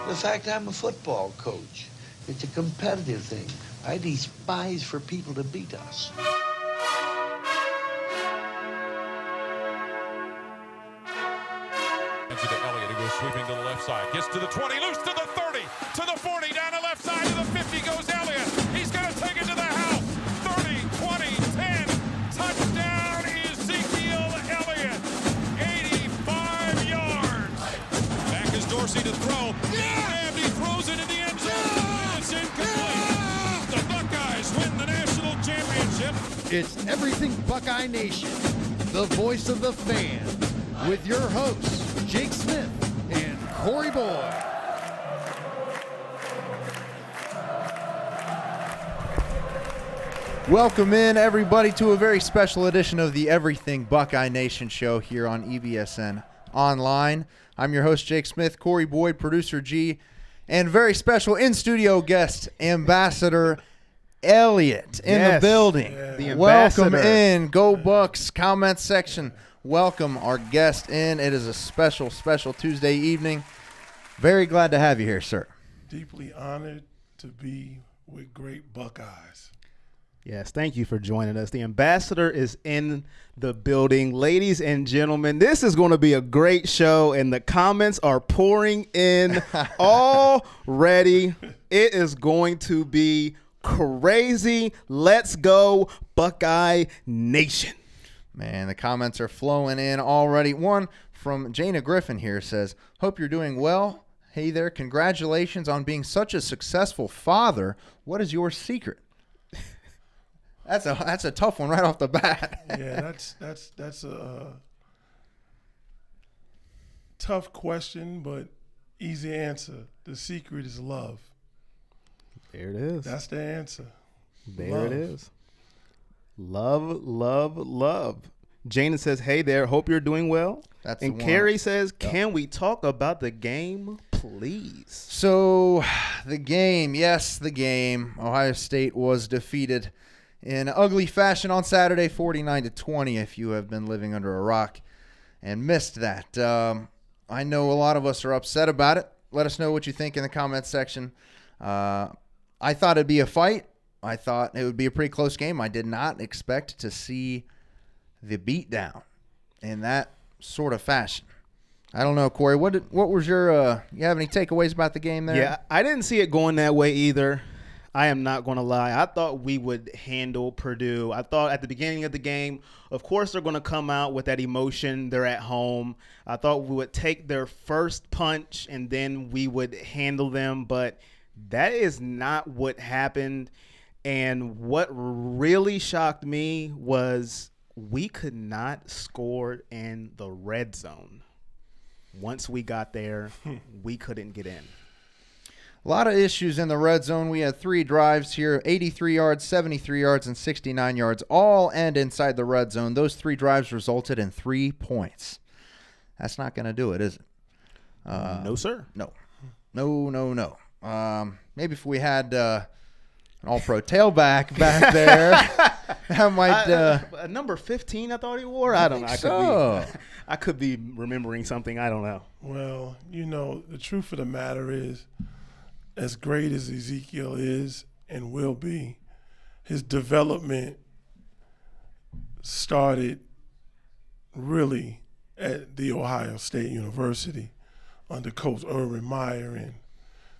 The fact I'm a football coach. It's a competitive thing. I despise for people to beat us. To Elliott, who goes sweeping to the left side. Gets to the 20, loose to the 30, to the 40, down the left side to the 50 goes Elliott. He's going to take it to the house. 30, 20, 10. Touchdown, Ezekiel Elliott. 85 yards. Back is Dorsey to throw. And he throws it in the end zone. It's incomplete. The Buckeyes win the national championship. It's Everything Buckeye Nation, the voice of the fan, with your hosts, Jake Smith and Corey Boyd. Welcome in, everybody, to a very special edition of the Everything Buckeye Nation show here on EBSN Online. I'm your host, Jake Smith, Corey Boyd, producer G, and very special in-studio guest, Ambassador Elliott in the building. The Welcome ambassador. in. Go Bucks comment section. Welcome our guest in. It is a special, special Tuesday evening. Very glad to have you here, sir. Deeply honored to be with great Buckeyes. Yes, thank you for joining us. The ambassador is in the building. Ladies and gentlemen, this is going to be a great show, and the comments are pouring in already. It is going to be crazy. Let's go, Buckeye Nation. Man, the comments are flowing in already. One from Jana Griffin here says, hope you're doing well. Hey there, congratulations on being such a successful father. What is your secret? That's a tough one right off the bat. Yeah, that's a tough question, but easy answer. The secret is love. There it is. That's the answer. There Love. it is. Love, love, love. Jana says, hey there, hope you're doing well. That's and the one. Carrie says, can we talk about the game, please? So, the game, yes, the game. Ohio State was defeated in ugly fashion on Saturday, 49-20, if you have been living under a rock and missed that. I know a lot of us are upset about it. Let us know what you think in the comments section. I thought it'd be a fight. I thought it would be a pretty close game. I did not expect to see the beatdown in that sort of fashion. I don't know, Corey. What was your you have any takeaways about the game there? Yeah, I didn't see it going that way either. I am not going to lie. I thought we would handle Purdue. I thought at the beginning of the game, of course, they're going to come out with that emotion. They're at home. I thought we would take their first punch and then we would handle them. But that is not what happened. And what really shocked me was we could not score in the red zone. Once we got there, we couldn't get in. A lot of issues in the red zone. We had 3 drives here, 83 yards, 73 yards, and 69 yards, all end inside the red zone. Those 3 drives resulted in 3 points. That's not going to do it, is it? No, sir. No. Maybe if we had an all-pro tailback back there, that might number 15, I thought he wore. I don't know. I could be remembering something. I don't know. Well, the truth of the matter is, as great as Ezekiel is and will be, his development started really at The Ohio State University under Coach Urban Meyer and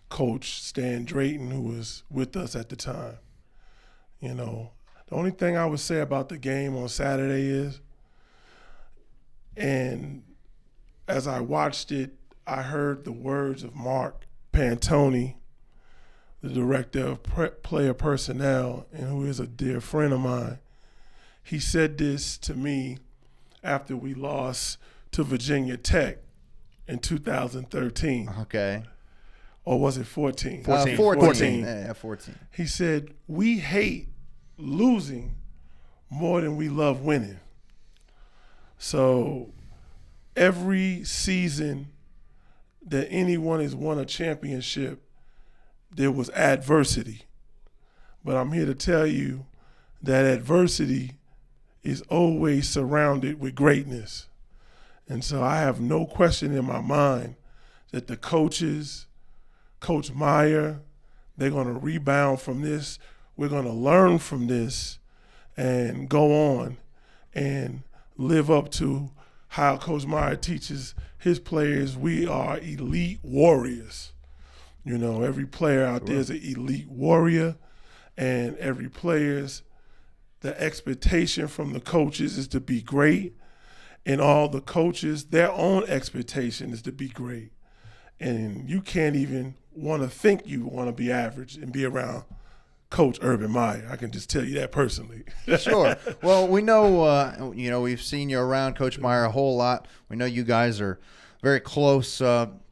Coach Stan Drayton, who was with us at the time. The only thing I would say about the game on Saturday is, and as I watched it, I heard the words of Mark Pantoni, the director of player personnel, and who is a dear friend of mine. He said this to me after we lost to Virginia Tech in 2013. Okay. Or was it 14? 14. Yeah, 14. He said, we hate losing more than we love winning. So every season that anyone has won a championship, there was adversity. But I'm here to tell you that adversity is always surrounded with greatness. And so I have no question in my mind that the coaches, Coach Meyer. They're going to rebound from this. We're going to learn from this and go on and live up to how Coach Meyer teaches his players. We are elite warriors. You know, every player out there is an elite warrior, and every player's, the expectation from the coaches is to be great, and all the coaches, their own expectation is to be great. And you can't even want to think you want to be average and be around Coach Urban Meyer. I can just tell you that personally. Sure. Well, we know, we've seen you around Coach Meyer a whole lot. We know you guys are very close.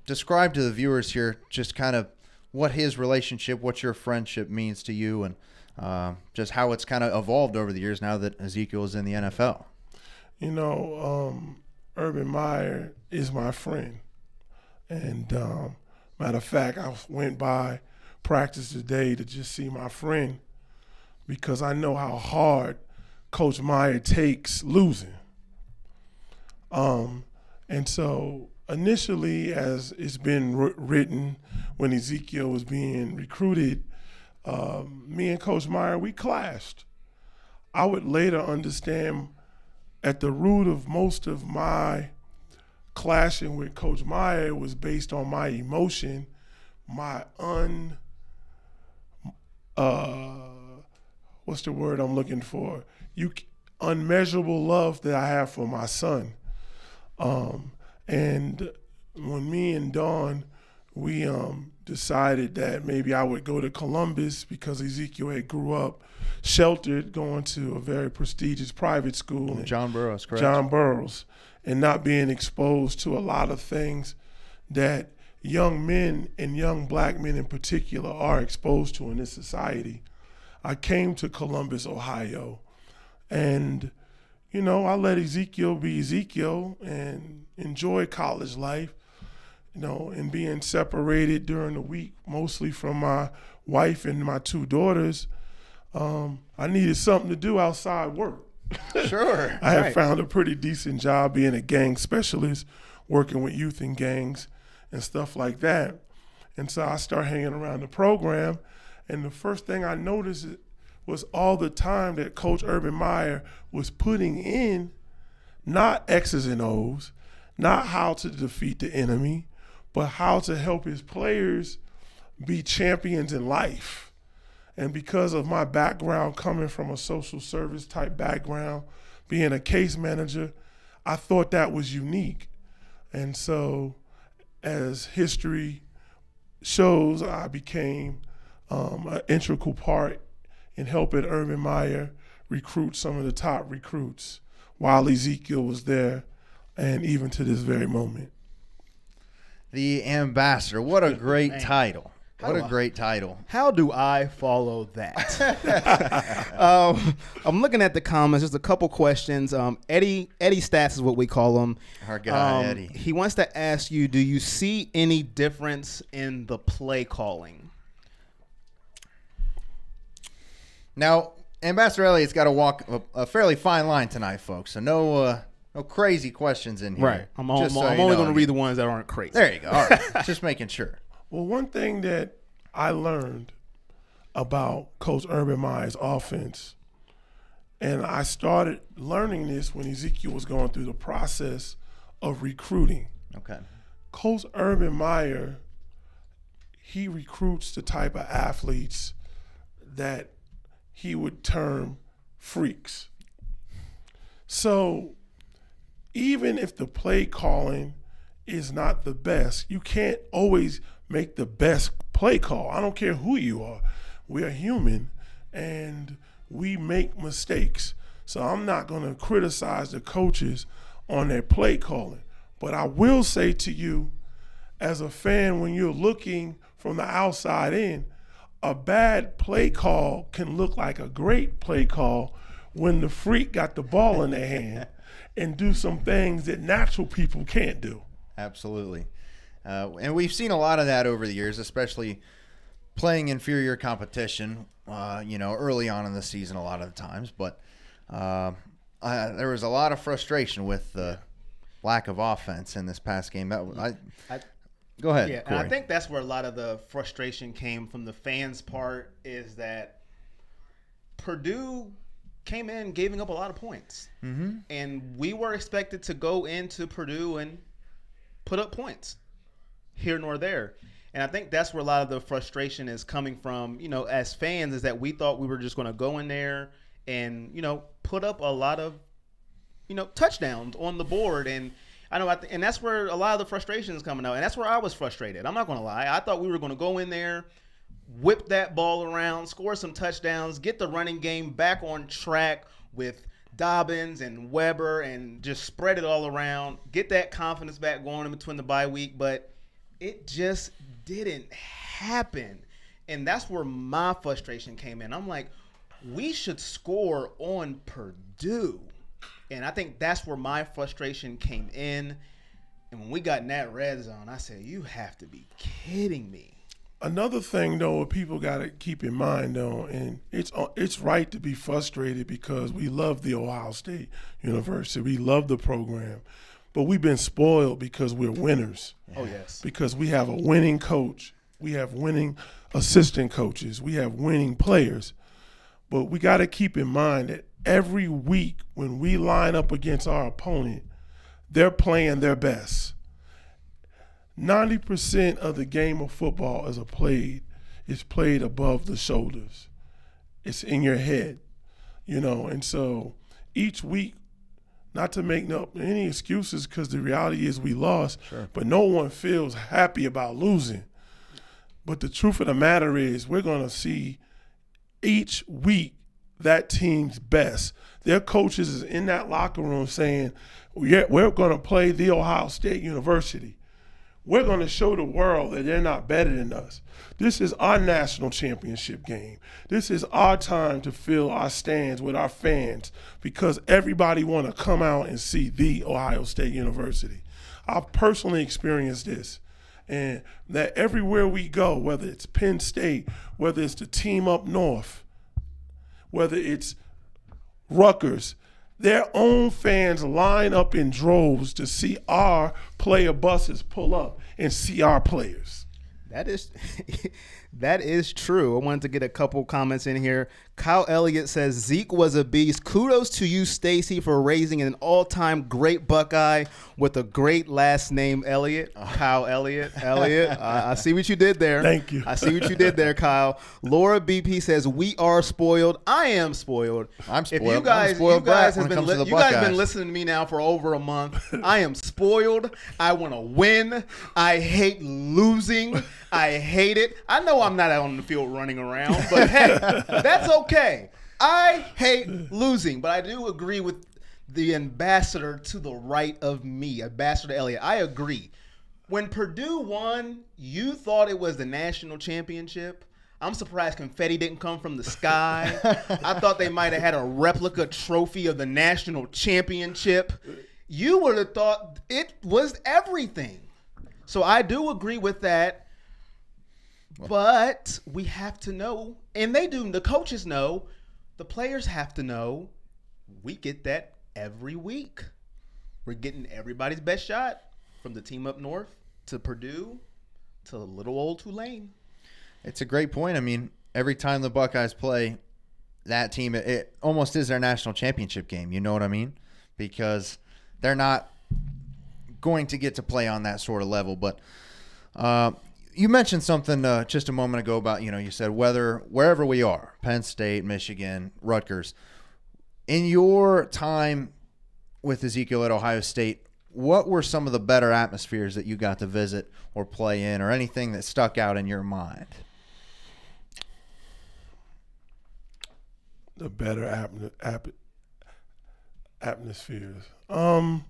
Describe to the viewers here just kind of what his relationship, what your friendship means to you, and just how it's kind of evolved over the years now that Ezekiel is in the NFL. You know, Urban Meyer is my friend. And matter of fact, I went by practice today to just see my friend because I know how hard Coach Meyer takes losing. And so initially, as it's been written when Ezekiel was being recruited, me and Coach Meyer, we clashed. I would later understand at the root of most of my clashing with Coach Meyer was based on my emotion, my what's the word I'm looking for? Unmeasurable love that I have for my son. And when me and Dawn, we decided that maybe I would go to Columbus because Ezekiel had grew up sheltered, going to a very prestigious private school. John Burroughs, correct? John Burroughs, and not being exposed to a lot of things that young men and young black men in particular are exposed to in this society. I came to Columbus, Ohio, and, you know, I let Ezekiel be Ezekiel and enjoy college life, you know, and being separated during the week, mostly from my wife and my two daughters. I needed something to do outside work. Sure. I had found a pretty decent job being a gang specialist, working with youth in gangs and stuff like that. And so I started hanging around the program, and the first thing I noticed was all the time that Coach Urban Meyer was putting in, not X's and O's, not how to defeat the enemy, but how to help his players be champions in life. And because of my background coming from a social service type background, being a case manager, I thought that was unique. And so as history shows, I became an integral part in helping Urban Meyer recruit some of the top recruits while Ezekiel was there, and even to this very moment. The ambassador. What a great title. What a great title. How do I follow that? I'm looking at the comments. Just a couple questions. Eddie Stats is what we call him. Our guy, Eddie. He wants to ask you, do you see any difference in the play calling? Now, Ambassador Elliott's got to walk a fairly fine line tonight, folks. So no crazy questions in here. Right. I'm only going to read the ones that aren't crazy. There you go. All right. Just making sure. Well, one thing that I learned about Coach Urban Meyer's offense, and I started learning this when Ezekiel was going through the process of recruiting. Okay. Coach Urban Meyer, he recruits the type of athletes that he would term freaks. So even if the play calling is not the best, you can't always make the best play call. I don't care who you are. We are human and we make mistakes. So I'm not going to criticize the coaches on their play calling. But I will say to you, as a fan, when you're looking from the outside in, a bad play call can look like a great play call when the freak got the ball in their hand and do some things that natural people can't do. Absolutely. And we've seen a lot of that over the years, especially playing inferior competition, early on in the season a lot of the times. But there was a lot of frustration with the lack of offense in this past game. Go ahead, Yeah, Corey. and I think that's where a lot of the frustration came from the fans' part is that Purdue came in giving up a lot of points. Mm-hmm. And we were expected to go into Purdue and put up points here nor there. And I think that's where a lot of the frustration is coming from, as fans, is that we thought we were just going to go in there and, put up a lot of, touchdowns on the board. And I know, and that's where a lot of the frustration is coming out. And that's where I was frustrated. I'm not going to lie. I thought we were going to go in there, whip that ball around, score some touchdowns, get the running game back on track with Dobbins and Weber, and just spread it all around, get that confidence back going in between the bye week. But it just didn't happen. And that's where my frustration came in. I'm like, we should score on Purdue. And I think that's where my frustration came in. And when we got in that red zone, I said, you have to be kidding me. Another thing, though, people got to keep in mind, though, and it's right to be frustrated because we love the Ohio State University. We love the program. But we've been spoiled because we're winners. Oh, yes. Because we have a winning coach. We have winning assistant coaches. We have winning players. But we got to keep in mind that every week when we line up against our opponent, they're playing their best. 90% of the game of football is played above the shoulders. It's in your head, and so each week, not to make any excuses because the reality is we lost, but no one feels happy about losing. But the truth of the matter is we're going to see each week that team's best. Their coaches is in that locker room saying, we're going to play the Ohio State University. We're going to show the world that they're not better than us. This is our national championship game. This is our time to fill our stands with our fans because everybody want to come out and see the Ohio State University. I've personally experienced this, and that everywhere we go, whether it's Penn State, whether it's the team up north, whether it's Rutgers, their own fans line up in droves to see our player buses pull up and see our players. That is true. I wanted to get a couple comments in here. Kyle Elliott says, Zeke was a beast. Kudos to you, Stacy, for raising an all-time great Buckeye with a great last name, Elliott. Kyle Elliott. I see what you did there. Thank you. I see what you did there, Kyle. Laura BP says, we are spoiled. I am spoiled. I'm spoiled. If you guys, I'm spoiled brat when it comes to the you guys have Buckeyes. been listening to me now for over a month. I am spoiled. I want to win. I hate losing. I hate it. I know I'm not out on the field running around, but hey, that's okay. I hate losing, but I do agree with the ambassador to the right of me, Ambassador Elliott. I agree. When Purdue won, you thought it was the national championship. I'm surprised confetti didn't come from the sky. I thought they might have had a replica trophy of the national championship. You would have thought it was everything. So I do agree with that. But we have to know, and they do, the coaches know, the players have to know, we get that every week. We're getting everybody's best shot from the team up north to Purdue to little old Tulane. It's a great point. I mean, every time the Buckeyes play that team, it almost is their national championship game. You know what I mean? Because they're not going to get to play on that sort of level. But you mentioned something just a moment ago about, you said wherever we are, Penn State, Michigan, Rutgers. In your time with Ezekiel at Ohio State, what were some of the better atmospheres that you got to visit or play in, or anything that stuck out in your mind? The better atmospheres. None,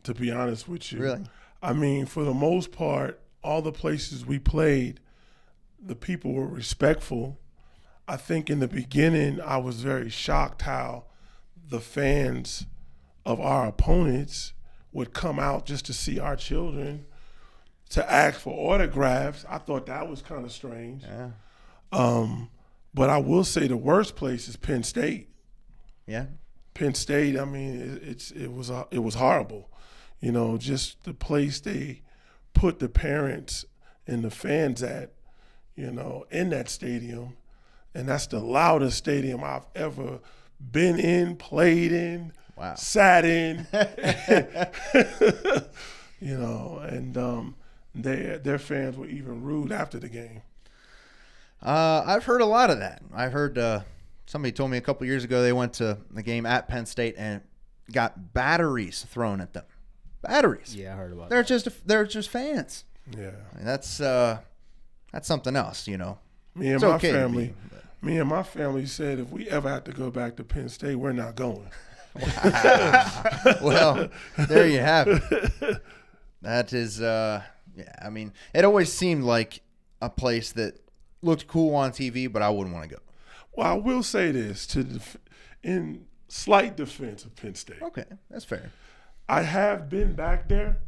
to be honest with you. Really? I mean, for the most part, all the places we played, the people were respectful. I think in the beginning, I was very shocked how the fans of our opponents would come out just to see our children, to ask for autographs. I thought that was kind of strange. Yeah. But I will say the worst place is Penn State. Yeah. Penn State, I mean, it was horrible. you know, just the place they put the parents and the fans at, you know, in that stadium. And that's the loudest stadium I've ever been in, played in, sat in. You know, and their fans were even rude after the game. I've heard a lot of that. I heard somebody told me a couple years ago they went to the game at Penn State and got batteries thrown at them. Batteries. Yeah, I heard about they're that. They're just fans. Yeah. I mean, that's something else, you know. Me and my family said if we ever have to go back to Penn State, we're not going. Well, there you have it. That is, yeah. I mean, it always seemed like a place that looked cool on TV, but I wouldn't want to go. Well, I will say this in slight defense of Penn State. Okay, that's fair. I have been back there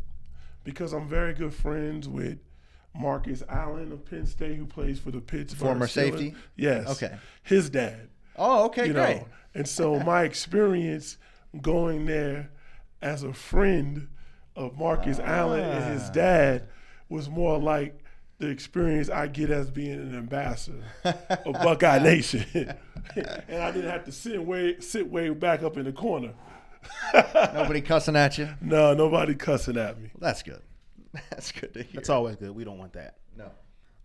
because I'm very good friends with Marcus Allen of Penn State, who plays for the Pittsburgh former Steelers. safety. Yes. Okay. His dad. Oh, okay, great. Know, and so my experience going there as a friend of Marcus Allen and his dad was more like the experience I get as being an ambassador of Buckeye Nation. And I didn't have to sit way back up in the corner. Nobody cussing at you? No, nobody cussing at me. Well, that's good. That's good to hear. That's always good. We don't want that. No.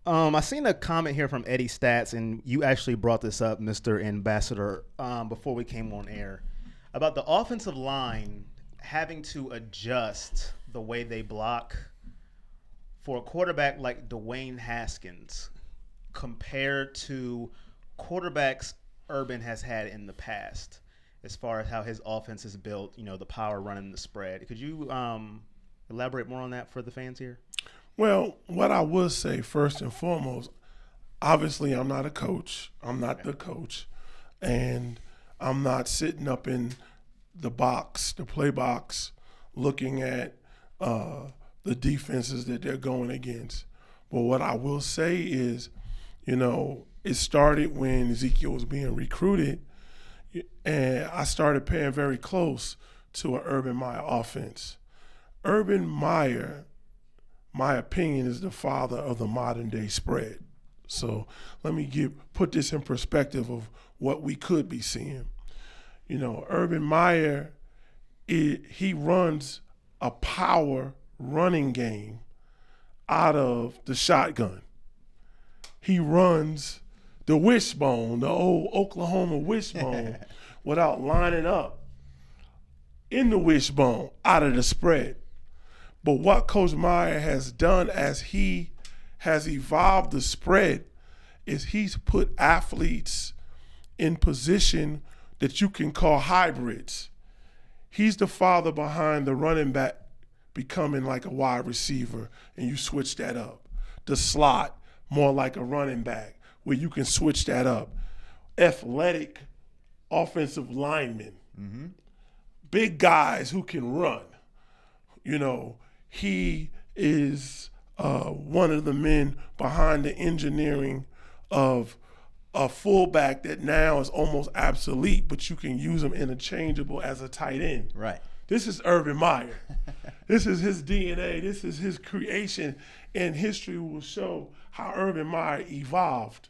I seen a comment here from Eddie Stats, and you actually brought this up, Mr. Ambassador, before we came on air, about the offensive line having to adjust the way they block for a quarterback like Dwayne Haskins compared to quarterbacks Urban has had in the past, as far as how his offense is built, you know, the power running the spread. Could you elaborate more on that for the fans here? Well, what I would say first and foremost, obviously I'm not a coach. I'm not the coach. And I'm not sitting up in the box, the play box, looking at the defenses that they're going against. But what I will say is, you know, it started when Ezekiel was being recruited, and I started paying very close to an Urban Meyer offense. Urban Meyer, my opinion, is the father of the modern day spread. So let me put this in perspective of what we could be seeing. You know, Urban Meyer, he runs a power running game out of the shotgun. He runs the wishbone, the old Oklahoma wishbone, without lining up in the wishbone out of the spread. But what Coach Meyer has done as he has evolved the spread is he's put athletes in position that you can call hybrids. He's the father behind the running back becoming like a wide receiver, and you switch that up. The slot, more like a running back, where you can switch that up. Athletic offensive linemen, big guys who can run. You know, he is one of the men behind the engineering of a fullback that now is almost obsolete, but you can use him interchangeable as a tight end. Right. This is Urban Meyer. This is his DNA. This is his creation, and history will show how Urban Meyer evolved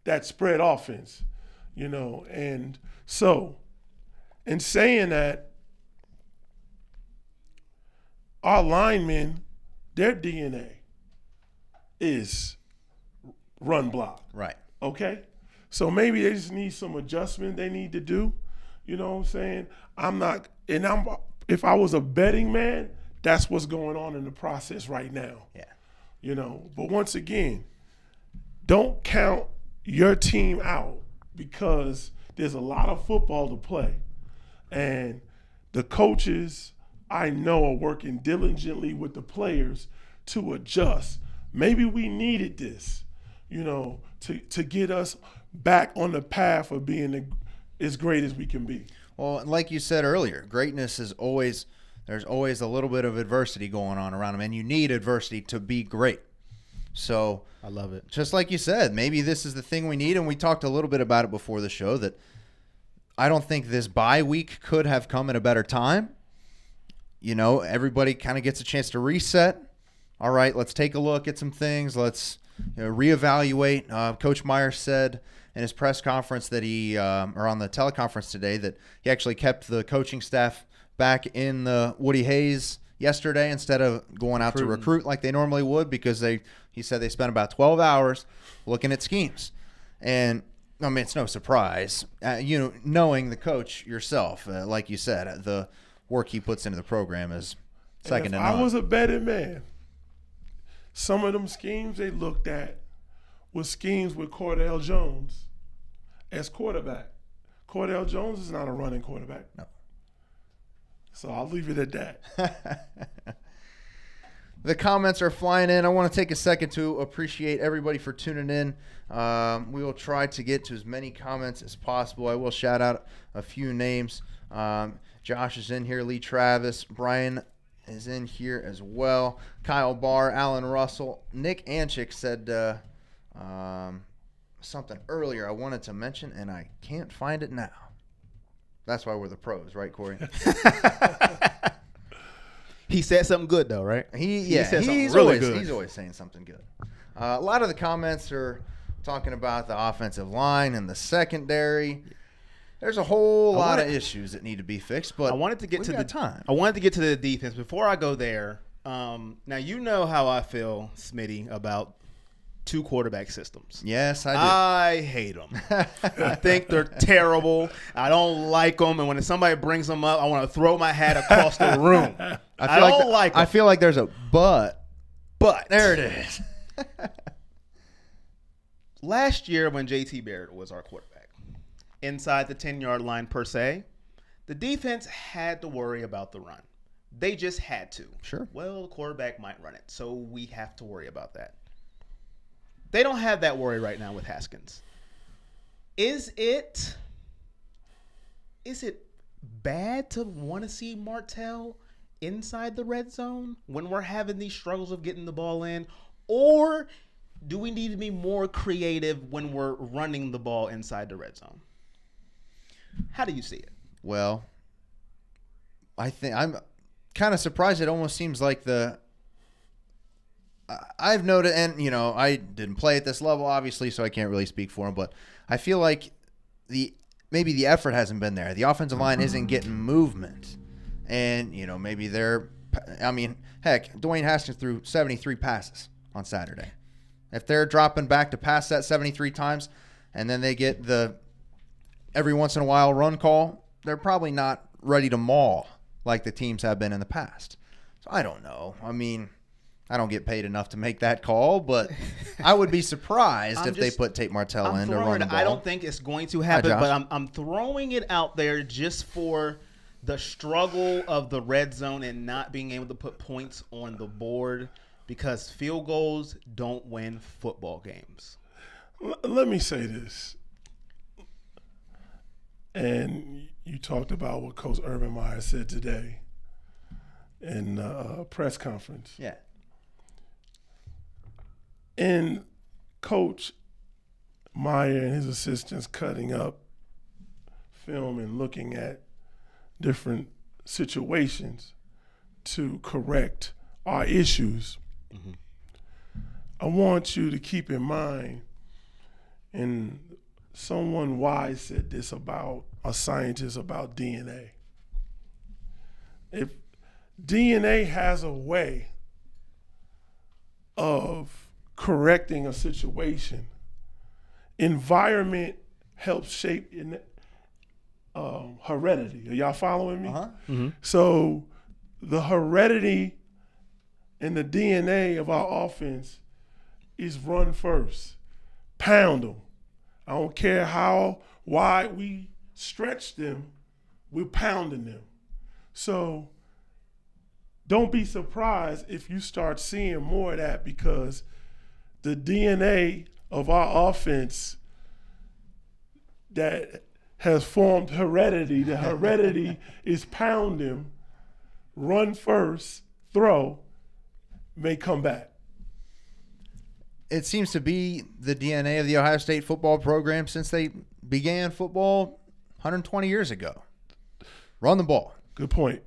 that spread offense, you know. And so, in saying that, our linemen, their DNA is run block. Right. Okay? So maybe they just need some adjustment they need to do. You know what I'm saying? If I was a betting man, that's what's going on in the process right now. Yeah. You know, but once again, don't count your team out because there's a lot of football to play. And the coaches, I know, are working diligently with the players to adjust. Maybe we needed this, you know, to get us back on the path of being as great as we can be. Well, like you said earlier, greatness is always – there's always a little bit of adversity going on around them, and you need adversity to be great. So I love it. Just like you said, maybe this is the thing we need, and we talked a little bit about it before the show, that I don't think this bye week could have come at a better time. everybody kind of gets a chance to reset. All right, let's take a look at some things. Let's reevaluate. Coach Myers said in his press conference that or on the teleconference today, that he actually kept the coaching staff back in the Woody Hayes yesterday instead of going out to recruit like they normally would, because he said they spent about 12 hours looking at schemes. And I mean, it's no surprise, knowing the coach yourself, like you said, the work he puts into the program is second to none. I was a betting man. Some of them schemes they looked at was schemes with Cordell Jones as quarterback. Cordell Jones is not a running quarterback. No. So I'll leave it at that. The comments are flying in. I want to take a second to appreciate everybody for tuning in. We will try to get to as many comments as possible. I will shout out a few names. Josh is in here. Lee Travis. Brian is in here as well. Kyle Barr. Alan Russell. Nick Anchik said something earlier I wanted to mention, and I can't find it now. That's why we're the pros, right, Corey? He said something good, though, right? He's really good. He's always saying something good. A lot of the comments are talking about the offensive line and the secondary. There's a whole lot of issues that need to be fixed, but I wanted to get to the time. I wanted to get to the defense. Before I go there, now you know how I feel, Smitty, about two quarterback systems. Yes, I do. I hate them. I think they're terrible. I don't like them, and when somebody brings them up, I want to throw my hat across the room. I don't like them. I feel like there's a but. But there it is. Last year when JT Barrett was our quarterback, inside the 10-yard line per se, the defense had to worry about the run. They just had to. Sure. Well, the quarterback might run it, so we have to worry about that. They don't have that worry right now with Haskins. Is it bad to want to see Martell inside the red zone when we're having these struggles of getting the ball in? Or do we need to be more creative when we're running the ball inside the red zone? How do you see it? Well, I think I'm kind of surprised. It almost seems like I've noted, and I didn't play at this level, obviously, so I can't really speak for him, but I feel like maybe the effort hasn't been there. The offensive line isn't getting movement, and maybe heck, Dwayne Haskins threw 73 passes on Saturday. If they're dropping back to pass that 73 times, and then they get the every once in a while run call, they're probably not ready to maul like the teams have been in the past. So I don't know. I mean, I don't get paid enough to make that call, but I would be surprised if they put Tate Martell in to run the ball. I don't think it's going to happen, but I'm throwing it out there just for the struggle of the red zone and not being able to put points on the board, because field goals don't win football games. Let me say this. And you talked about what Coach Urban Meyer said today in a press conference. Yeah. And Coach Meyer and his assistants cutting up film and looking at different situations to correct our issues. Mm-hmm. I want you to keep in mind, and someone wise said this about a scientist about DNA. If DNA has a way of correcting a situation, environment helps shape heredity. Are y'all following me? Uh-huh. Mm-hmm. So the heredity and the DNA of our offense is run first. Pound them. I don't care how wide we stretch them, we're pounding them. So don't be surprised if you start seeing more of that, because the DNA of our offense that has formed heredity, the heredity is pound them, run first, throw, may come back. It seems to be the DNA of the Ohio State football program since they began football 120 years ago. Run the ball. Good point.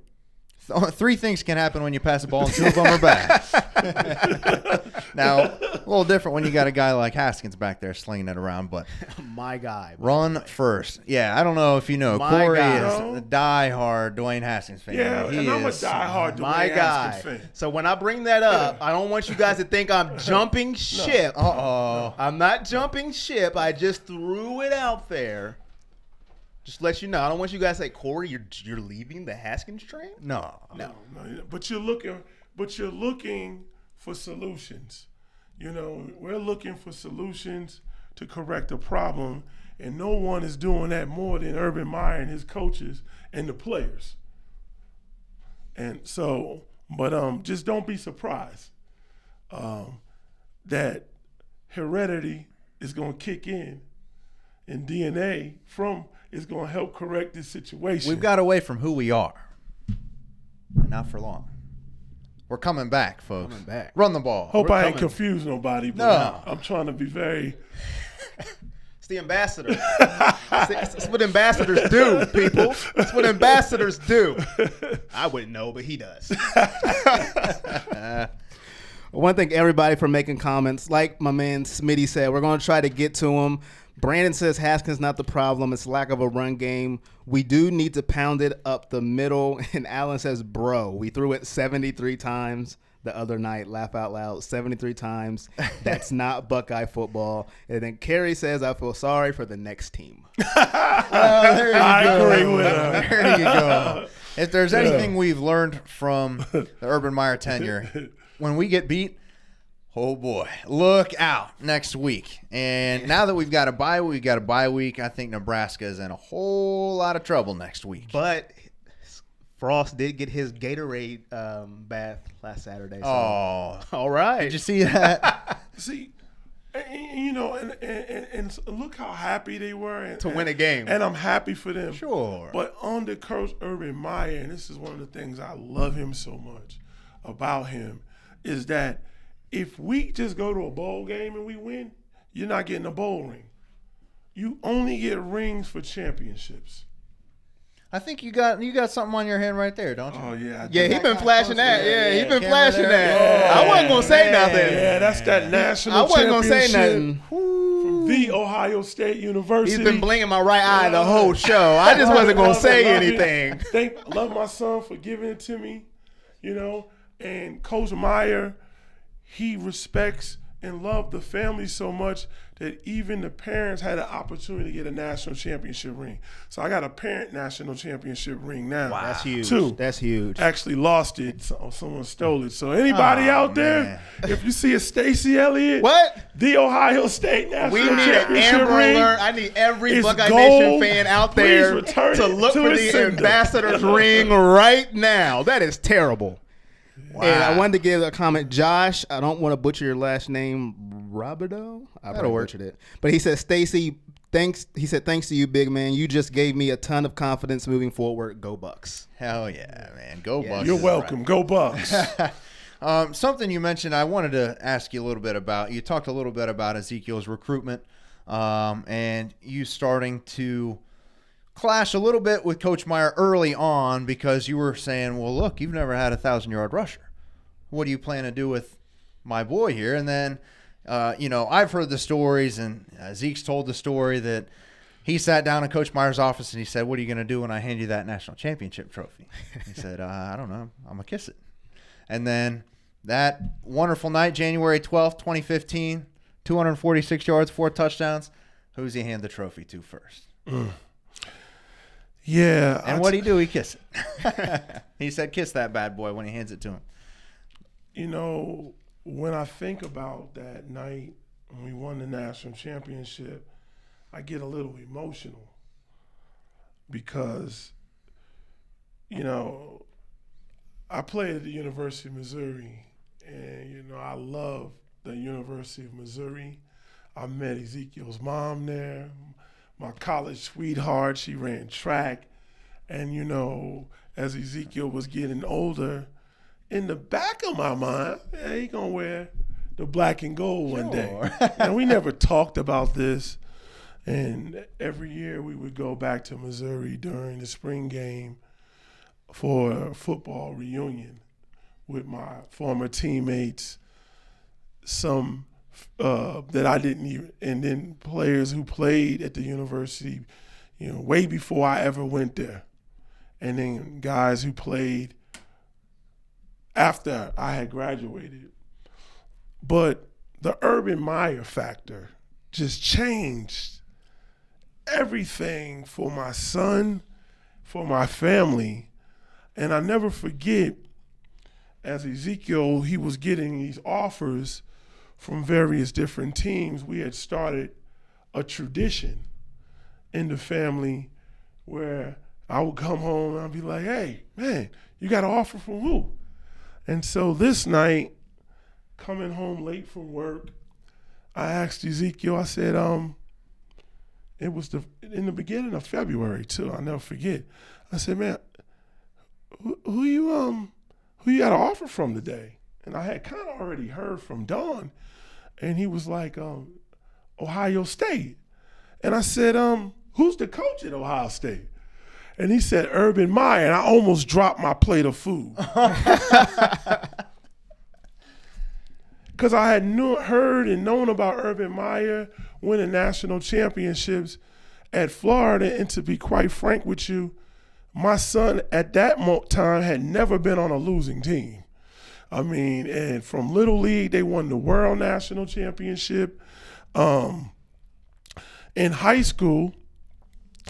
Three things can happen when you pass the ball, and two of them are bad. Now, a little different when you got a guy like Haskins back there slinging it around, but My guy. run first. Yeah, I don't know if you know. My Corey guy. is a diehard Dwayne Haskins fan. Yeah, He and I'm a is- diehard My Dwayne guy. Haskins fan. So when I bring that up, I don't want you guys to think I'm jumping ship. Uh-oh. I'm not jumping ship. I just threw it out there. Just let you know. I don't want you guys to say, Corey, you're leaving the Haskins train? No. No. No, but you're looking for solutions. You know, we're looking for solutions to correct a problem, and no one is doing that more than Urban Meyer and his coaches and the players. And so, but just don't be surprised that heredity is going to kick in, and DNA is going to help correct this situation. We've got away from who we are. And not for long. We're coming back, folks. Coming back. Run the ball. Hope We're I ain't coming. confused nobody, but No. I'm trying to be very. It's the ambassador. That's what ambassadors do, people. That's what ambassadors do. I wouldn't know, but he does. I want to thank everybody for making comments. Like my man Smitty said, we're going to try to get to him. Brandon says Haskins not the problem. It's lack of a run game. We do need to pound it up the middle. And Allen says, bro, we threw it 73 times the other night. Laugh out loud. 73 times. That's not Buckeye football. And then Kerry says, I feel sorry for the next team. There you I go. agree with her. There you go. If there's anything we've learned from the Urban Meyer tenure, when we get beat, oh boy, look out next week. And now that we've got a bye week, I think Nebraska is in a whole lot of trouble next week. But Frost did get his Gatorade bath last Saturday. So. Oh, All right. did you see that? See, and, you know, and look how happy they were To win a game. and I'm happy for them. Sure. But under Coach Urban Meyer, and this is one of the things I love him so much about him, is that if we just go to a bowl game and we win, you're not getting a bowl ring. You only get rings for championships. I think you got something on your hand right there, don't you? Oh yeah, Yeah, he been flashing that. Yeah, he been Camera flashing there. that. I wasn't gonna say nothing. Yeah, that's that national. I wasn't gonna say championship nothing. from the Ohio State University. He's been blinging my right eye the whole show. I just wasn't gonna say Love it. anything. Love my son for giving it to me, you know. And Coach Meyer, he respects and loved the family so much that even the parents had an opportunity to get a national championship ring. So I got a parent national championship ring now. Wow. That's huge. Two. That's huge. Actually lost it. So someone stole it. So anybody out there, man. if you see a Stacy Elliott, What? the Ohio State national We need an championship Amber ring, Alert. I need every It's Buckeye gold. Nation fan out Please there return to it look to for its the sender. ambassador's ring right now. That is terrible. Wow. And I wanted to give a comment. Josh, I don't want to butcher your last name, Robideau. I probably work. butchered it. But he said, Stacy, thanks. He said, thanks to you, big man. You just gave me a ton of confidence moving forward. Go Bucks. Hell yeah, man. Go Bucks. You're is welcome. Go Bucks. right. Something you mentioned I wanted to ask you a little bit about. You talked a little bit about Ezekiel's recruitment and you starting to clash a little bit with Coach Meyer early on because you were saying, well, look, you've never had a 1,000-yard rusher. What do you plan to do with my boy here? And then, I've heard the stories, and Zeke's told the story that he sat down in Coach Meyer's office and he said, what are you going to do when I hand you that national championship trophy? He said, I don't know. I'm going to kiss it. And then that wonderful night, January 12th, 2015, 246 yards, 4 touchdowns. Who's he hand the trophy to first? Yeah. And what'd he do? He kissed it. He said, kiss that bad boy when he hands it to him. You know, when I think about that night when we won the national championship, I get a little emotional because, I played at the University of Missouri, and, I love the University of Missouri. I met Ezekiel's mom there, my college sweetheart. She ran track. And, as Ezekiel was getting older, in the back of my mind, he going to wear the black and gold one day. And we never talked about this. And every year we would go back to Missouri during the spring game. for a football reunion with my former teammates, some that I didn't even, and then players who played at the university, way before I ever went there. And then guys who played after I had graduated. But the Urban Meyer factor just changed everything for my son, for my family. And I never forget, as Ezekiel, he was getting these offers from various different teams. We had started a tradition in the family where I would come home and I'd be like, hey, man, you got an offer from who? And so this night, coming home late from work, I asked Ezekiel, I said, it was in the beginning of February too, I'll never forget. I said, man, who you got an offer from today? And I had kind of already heard from Don, and he was like, Ohio State. And I said, who's the coach at Ohio State? And he said, Urban Meyer, and I almost dropped my plate of food. Because I had heard and known about Urban Meyer winning national championships at Florida, and to be quite frank with you, my son at that time had never been on a losing team. I mean, and from Little League, they won the World National Championship. In high school,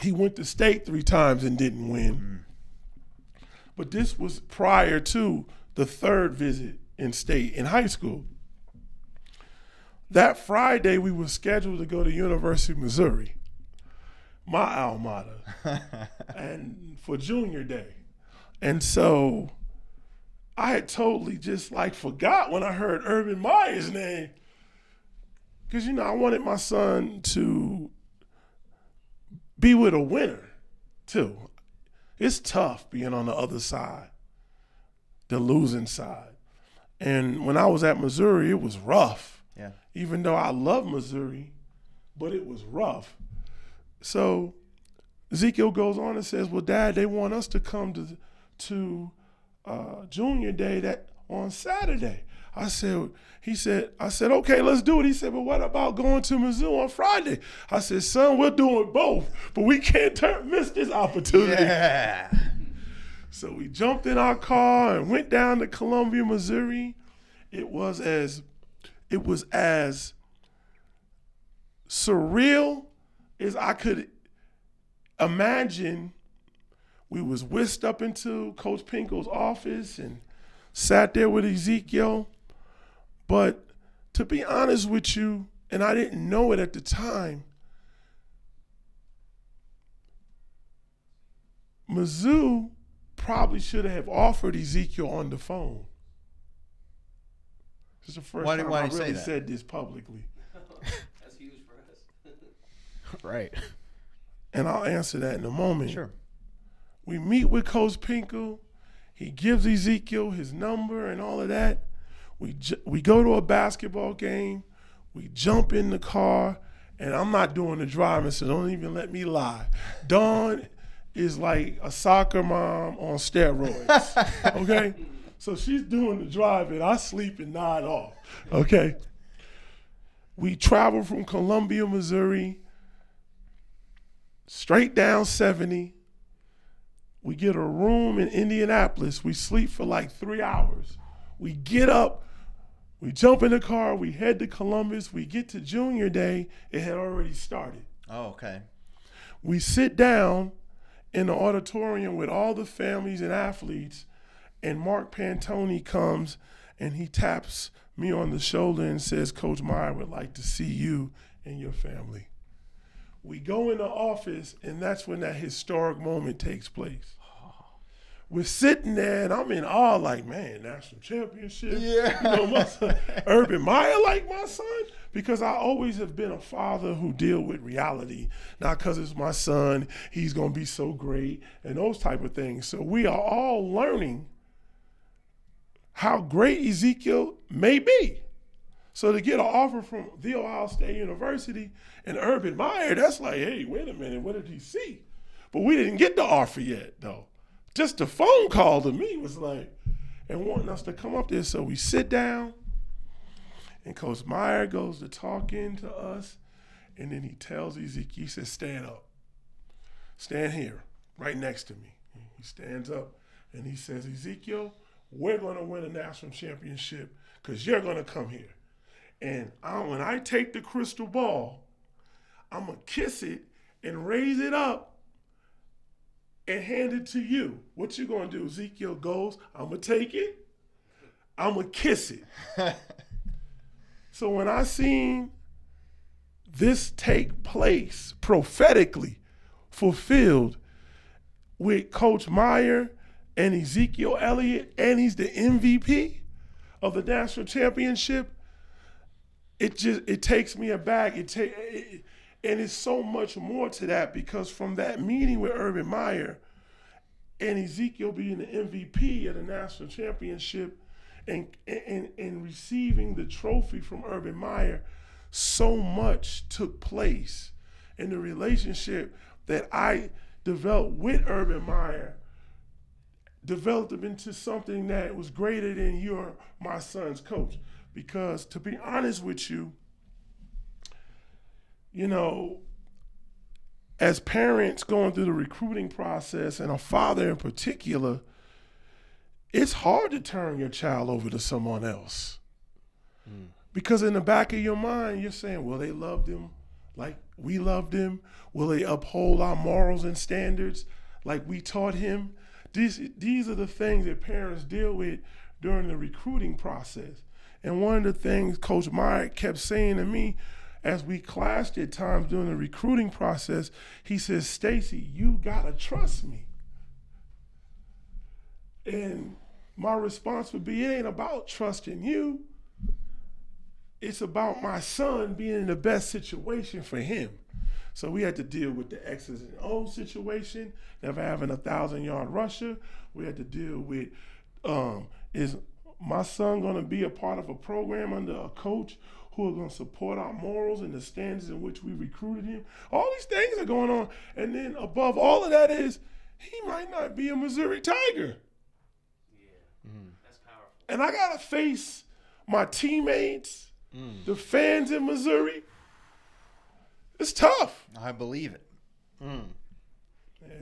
he went to state 3 times and didn't win. But this was prior to the 3rd visit in state in high school. That Friday, we were scheduled to go to University of Missouri, my alma mater, and for junior day. And so I had totally just forgot when I heard Urban Meyer's name. Because, I wanted my son to be with a winner, too. It's tough being on the other side, the losing side. And when I was at Missouri, it was rough. Yeah. Even though I love Missouri, but it was rough. So Ezekiel goes on and says, well, Dad, they want us to come to junior day on Saturday. I said, okay, let's do it. He said, but what about going to Mizzou on Friday? I said, son, we're doing both, but we can't miss this opportunity. Yeah. So we jumped in our car and went down to Columbia, Missouri. It was as surreal as I could imagine. We was whisked up into Coach Pinkel's office and sat there with Ezekiel. But to be honest with you, and I didn't know it at the time, Mizzou probably should have offered Ezekiel on the phone. This is the first time I really said this publicly. That's huge for us. Right. And I'll answer that in a moment. Sure. We meet with Coach Pinkel. He gives Ezekiel his number and all of that. We go to a basketball game. We jump in the car, and I'm not doing the driving, so don't even let me lie. Dawn is like a soccer mom on steroids, okay? So she's doing the driving. I sleep and nod off, okay? We travel from Columbia, Missouri, straight down 70. We get a room in Indianapolis. We sleep for 3 hours. We get up, we jump in the car, we head to Columbus. We get to junior day. It had already started. Oh, okay. We sit down in the auditorium with all the families and athletes, and Mark Pantoni comes and he taps me on the shoulder and says, Coach Meyer would like to see you and your family. We go in the office, and that's when that historic moment takes place. We're sitting there, and I'm in awe, man, national championship. Yeah. My son, Urban Meyer like my son, because I always have been a father who deal with reality, not because it's my son, he's going to be so great, and those type of things. So we are all learning how great Ezekiel may be. So to get an offer from The Ohio State University and Urban Meyer, that's hey, wait a minute, what did he see? But we didn't get the offer yet, though. just the phone call to me was like, and wanting us to come up there. So we sit down, and Coach Meyer goes to talking to us, and then he tells Ezekiel, he says, stand up. Stand here, right next to me. He stands up, and he says, Ezekiel, we're going to win a national championship because you're going to come here. And when I take the crystal ball, I'm going to kiss it and raise it up and hand it to you. What you going to do? Ezekiel goes, I'm going to take it, I'm going to kiss it. So when I seen this take place prophetically fulfilled with Coach Meyer and Ezekiel Elliott, and he's the MVP of the national championship, it takes me aback. And it's so much more to that, because from that meeting with Urban Meyer and Ezekiel being the MVP of the national championship and receiving the trophy from Urban Meyer, so much took place in the relationship that I developed with Urban Meyer, developed him into something that was greater than you're my son's coach. Because to be honest with you, as parents going through the recruiting process, and a father in particular, it's hard to turn your child over to someone else. Because in the back of your mind, you're saying, will they love them like we loved him? Will they uphold our morals and standards like we taught him? These are the things that parents deal with during the recruiting process. And one of the things Coach Meyer kept saying to me as we clashed at times during the recruiting process, he says, Stacy, you gotta trust me. And my response would be, it ain't about trusting you. It's about my son being in the best situation for him. So we had to deal with the X's and O's situation, never having a 1,000-yard rusher. We had to deal with, is my son going to be a part of a program under a coach who are going to support our morals and the standards in which we recruited him? All these things are going on. And then above all of that is, he might not be a Missouri Tiger. Yeah, that's powerful. And I got to face my teammates, the fans in Missouri. It's tough. I believe it. Yeah,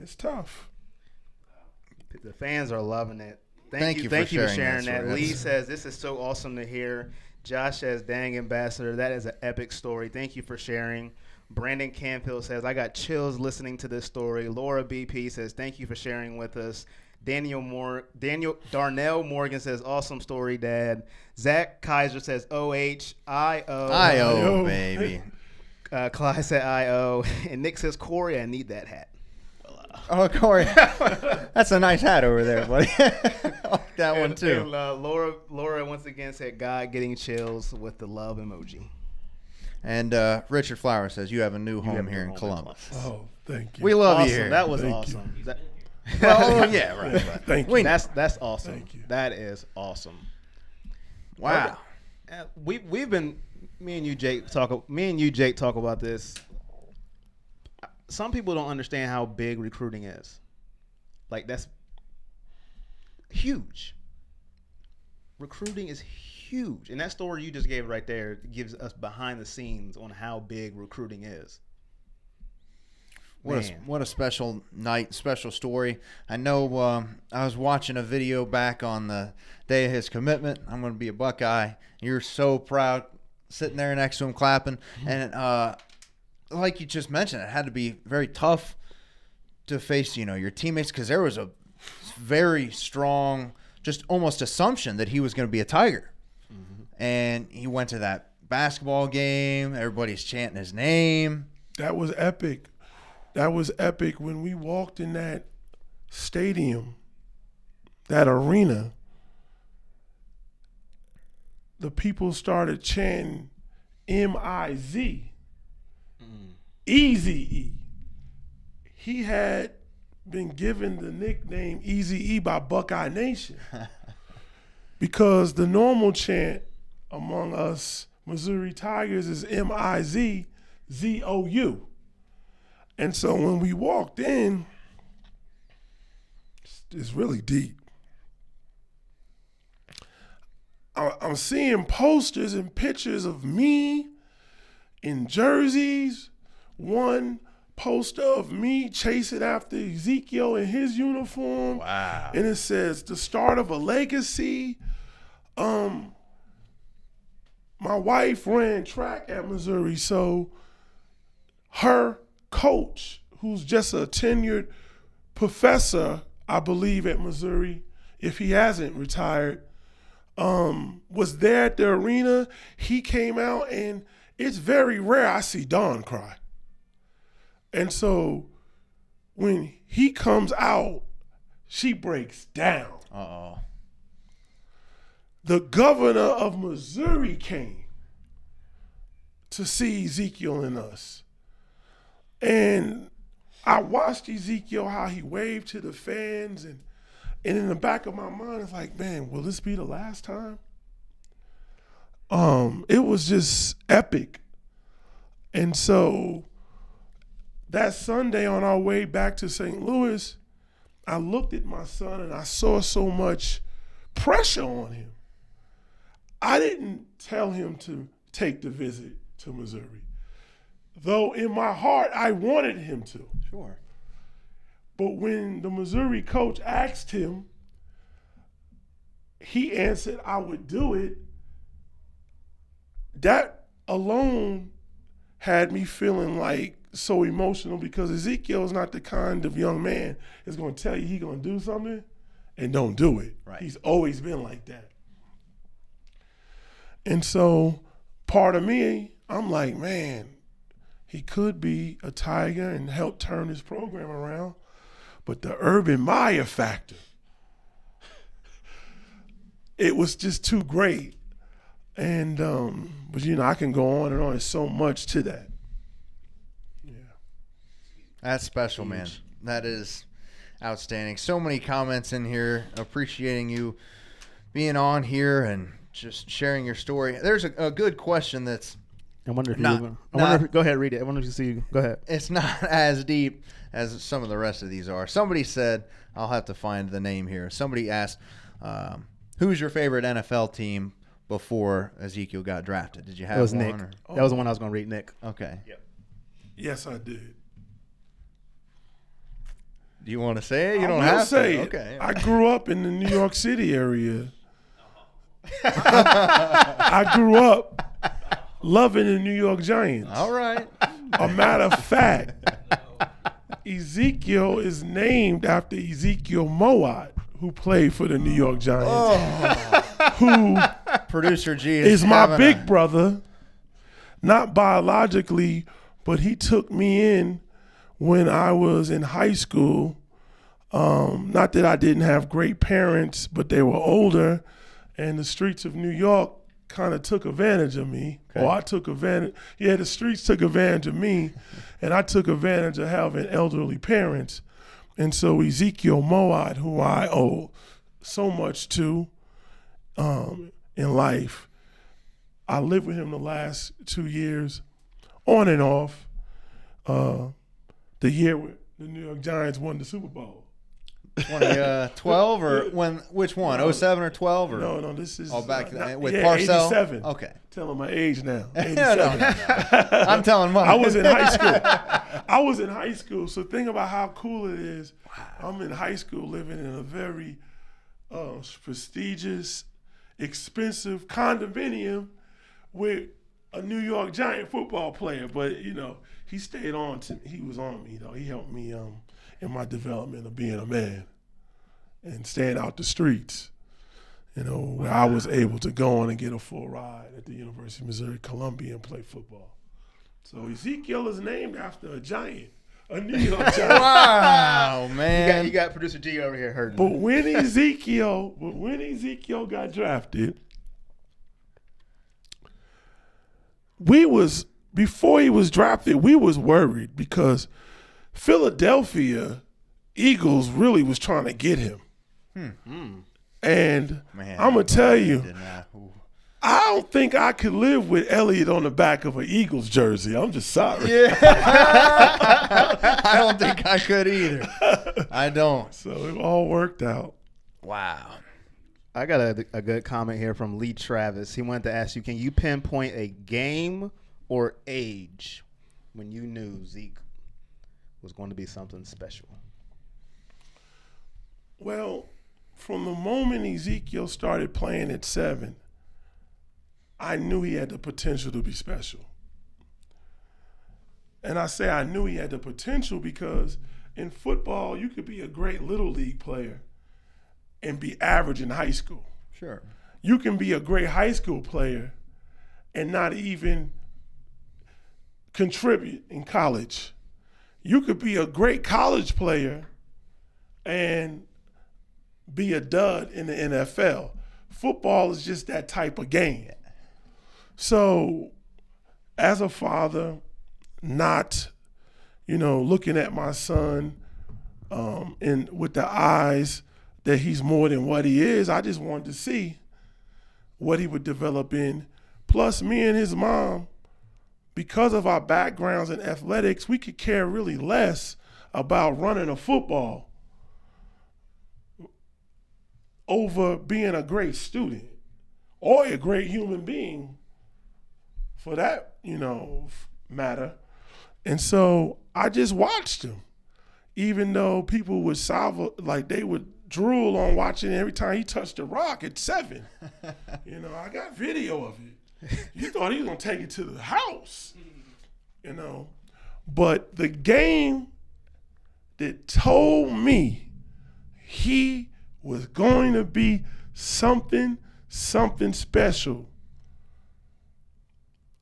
it's tough. The fans are loving it. Thank you for for sharing that. story. Lee says, this is so awesome to hear. Josh says, dang, Ambassador, that is an epic story. Thank you for sharing. Brandon Canfield says, I got chills listening to this story. Laura BP says, thank you for sharing with us. Darnell Morgan says, awesome story, Dad. Zach Kaiser says, O-H-I-O. I-O, baby. Clyde said, I-O. And Nick says, Corey, I need that hat. Oh, Corey. That's a nice hat over there, buddy. I like that one, too. And, Laura once again said, God getting chills with the love emoji. And Richard Flower says, you have a new home here in Columbus. Oh, thank you. We love Awesome. you here. That was Thank awesome. Oh, yeah, right. Thank you. That's awesome. Thank you. That is awesome. Wow. We've been me and you Jake talk about this. Some people don't understand how big recruiting is. Like, that's huge. Recruiting is huge. And that story you just gave right there gives us behind the scenes on how big recruiting is. What a special night, special story. I know I was watching a video back on the day of his commitment. I'm going to be a Buckeye. You're so proud, sitting there next to him clapping. And like you just mentioned, it had to be very tough to face, your teammates, because there was a very strong, just almost assumption that he was going to be a Tiger. And he went to that basketball game. Everybody's chanting his name. That was epic. That was epic when we walked in that stadium, that arena. The people started chanting M-I-Z. Easy-E. He had been given the nickname Easy-E by Buckeye Nation because the normal chant among us Missouri Tigers is M-I-Z-Z-O-U. And so when we walked in, It's really deep. I'm seeing posters and pictures of me in jerseys. One poster of me chasing after Ezekiel in his uniform. Wow. And it says, the start of a legacy. My wife ran track at Missouri, so her coach, who's just a tenured professor, I believe, at Missouri, if he hasn't retired, was there at the arena. He came out, and it's very rare I see Dawn cry. And so when he comes out, she breaks down. Uh-oh. The governor of Missouri came to see Ezekiel and us. And I watched Ezekiel, how he waved to the fans, and in the back of my mind, it's like, man, will this be the last time? It was just epic. And so that Sunday on our way back to St. Louis, I looked at my son and I saw so much pressure on him. I didn't tell him to take the visit to Missouri, though in my heart I wanted him to. Sure. But when the Missouri coach asked him, he answered, I would do it. That alone had me feeling like so emotional, because Ezekiel is not the kind of young man that's going to tell you he's going to do something and don't do it. Right. He's always been like that. And so part of me, I'm like, man, he could be a Tiger and help turn his program around. But the Urban Meyer factor, it was just too great. And, but you know, I can go on and on. There's so much to that. Yeah. That's special, man. That is outstanding. So many comments in here appreciating you being on here and just sharing your story. There's a good question that's I wonder if go ahead, read it. I wonder if you see. Go ahead. It's not as deep as some of the rest of these are. Somebody said, I'll have to find the name here. Somebody asked, who's your favorite NFL team before Ezekiel got drafted? Did you have It was one? Nick. That was the one I was going to read, Nick. Okay. Yep. Yes, I did. Do you want to say it? You I don't will have say to. it. Okay. I grew up in the New York City area. I grew up loving the New York Giants. All right. A matter of fact, Ezekiel is named after Ezekiel Mowat, who played for the New York Giants, who Producer G is my big brother, not biologically, but he took me in when I was in high school. Not that I didn't have great parents, but they were older, and the streets of New York kind of took advantage of me. Okay. Or I took advantage. Yeah, the streets took advantage of me, and I took advantage of having elderly parents. And so Ezekiel Mowat, who I owe so much to in life, I lived with him the last 2 years, on and off. The year the New York Giants won the Super Bowl. 2012 or when? Which one? 07 or 12 or? No, this is back then with yeah, Parcell. 87. Okay. Telling my age now. 87. No. I'm telling mine. I was in high school. So think about how cool it is. Wow. I'm in high school living in a very prestigious, expensive condominium with a New York Giant football player. But, you know, he stayed on to me. He was on me, though. He helped me in my development of being a man and staying out the streets, you know, where I was able to go on and get a full ride at the University of Missouri Columbia and play football. So Ezekiel is named after a giant, a New York Giant. Wow, man. You got producer G over here hurting. But when Ezekiel got drafted, before he was drafted, we was worried because Philadelphia Eagles really was trying to get him. And Man, I'm going to tell you, I don't think I could live with Elliott on the back of an Eagles jersey. I'm just sorry. Yeah. I don't think I could either. I don't. So it all worked out. Wow. I got a good comment here from Lee Travis. He wanted to ask you, can you pinpoint a game or age when you knew Zeke was going to be something special? Well, from the moment Ezekiel started playing at 7, I knew he had the potential to be special. And I say I knew he had the potential because in football, you could be a great little league player and be average in high school. Sure. You can be a great high school player and not even contribute in college. You could be a great college player and be a dud in the NFL. Football is just that type of game. So as a father, not, looking at my son and with the eyes that he's more than what he is, I just wanted to see what he would develop in. Plus, me and his mom, because of our backgrounds in athletics, we could care really less about running a football over being a great student or a great human being for that, matter. And so I just watched him, even though people would they would drool on watching every time he touched the rock at 7. I got video of it. You thought he was going to take it to the house, But the game that told me he was going to be something special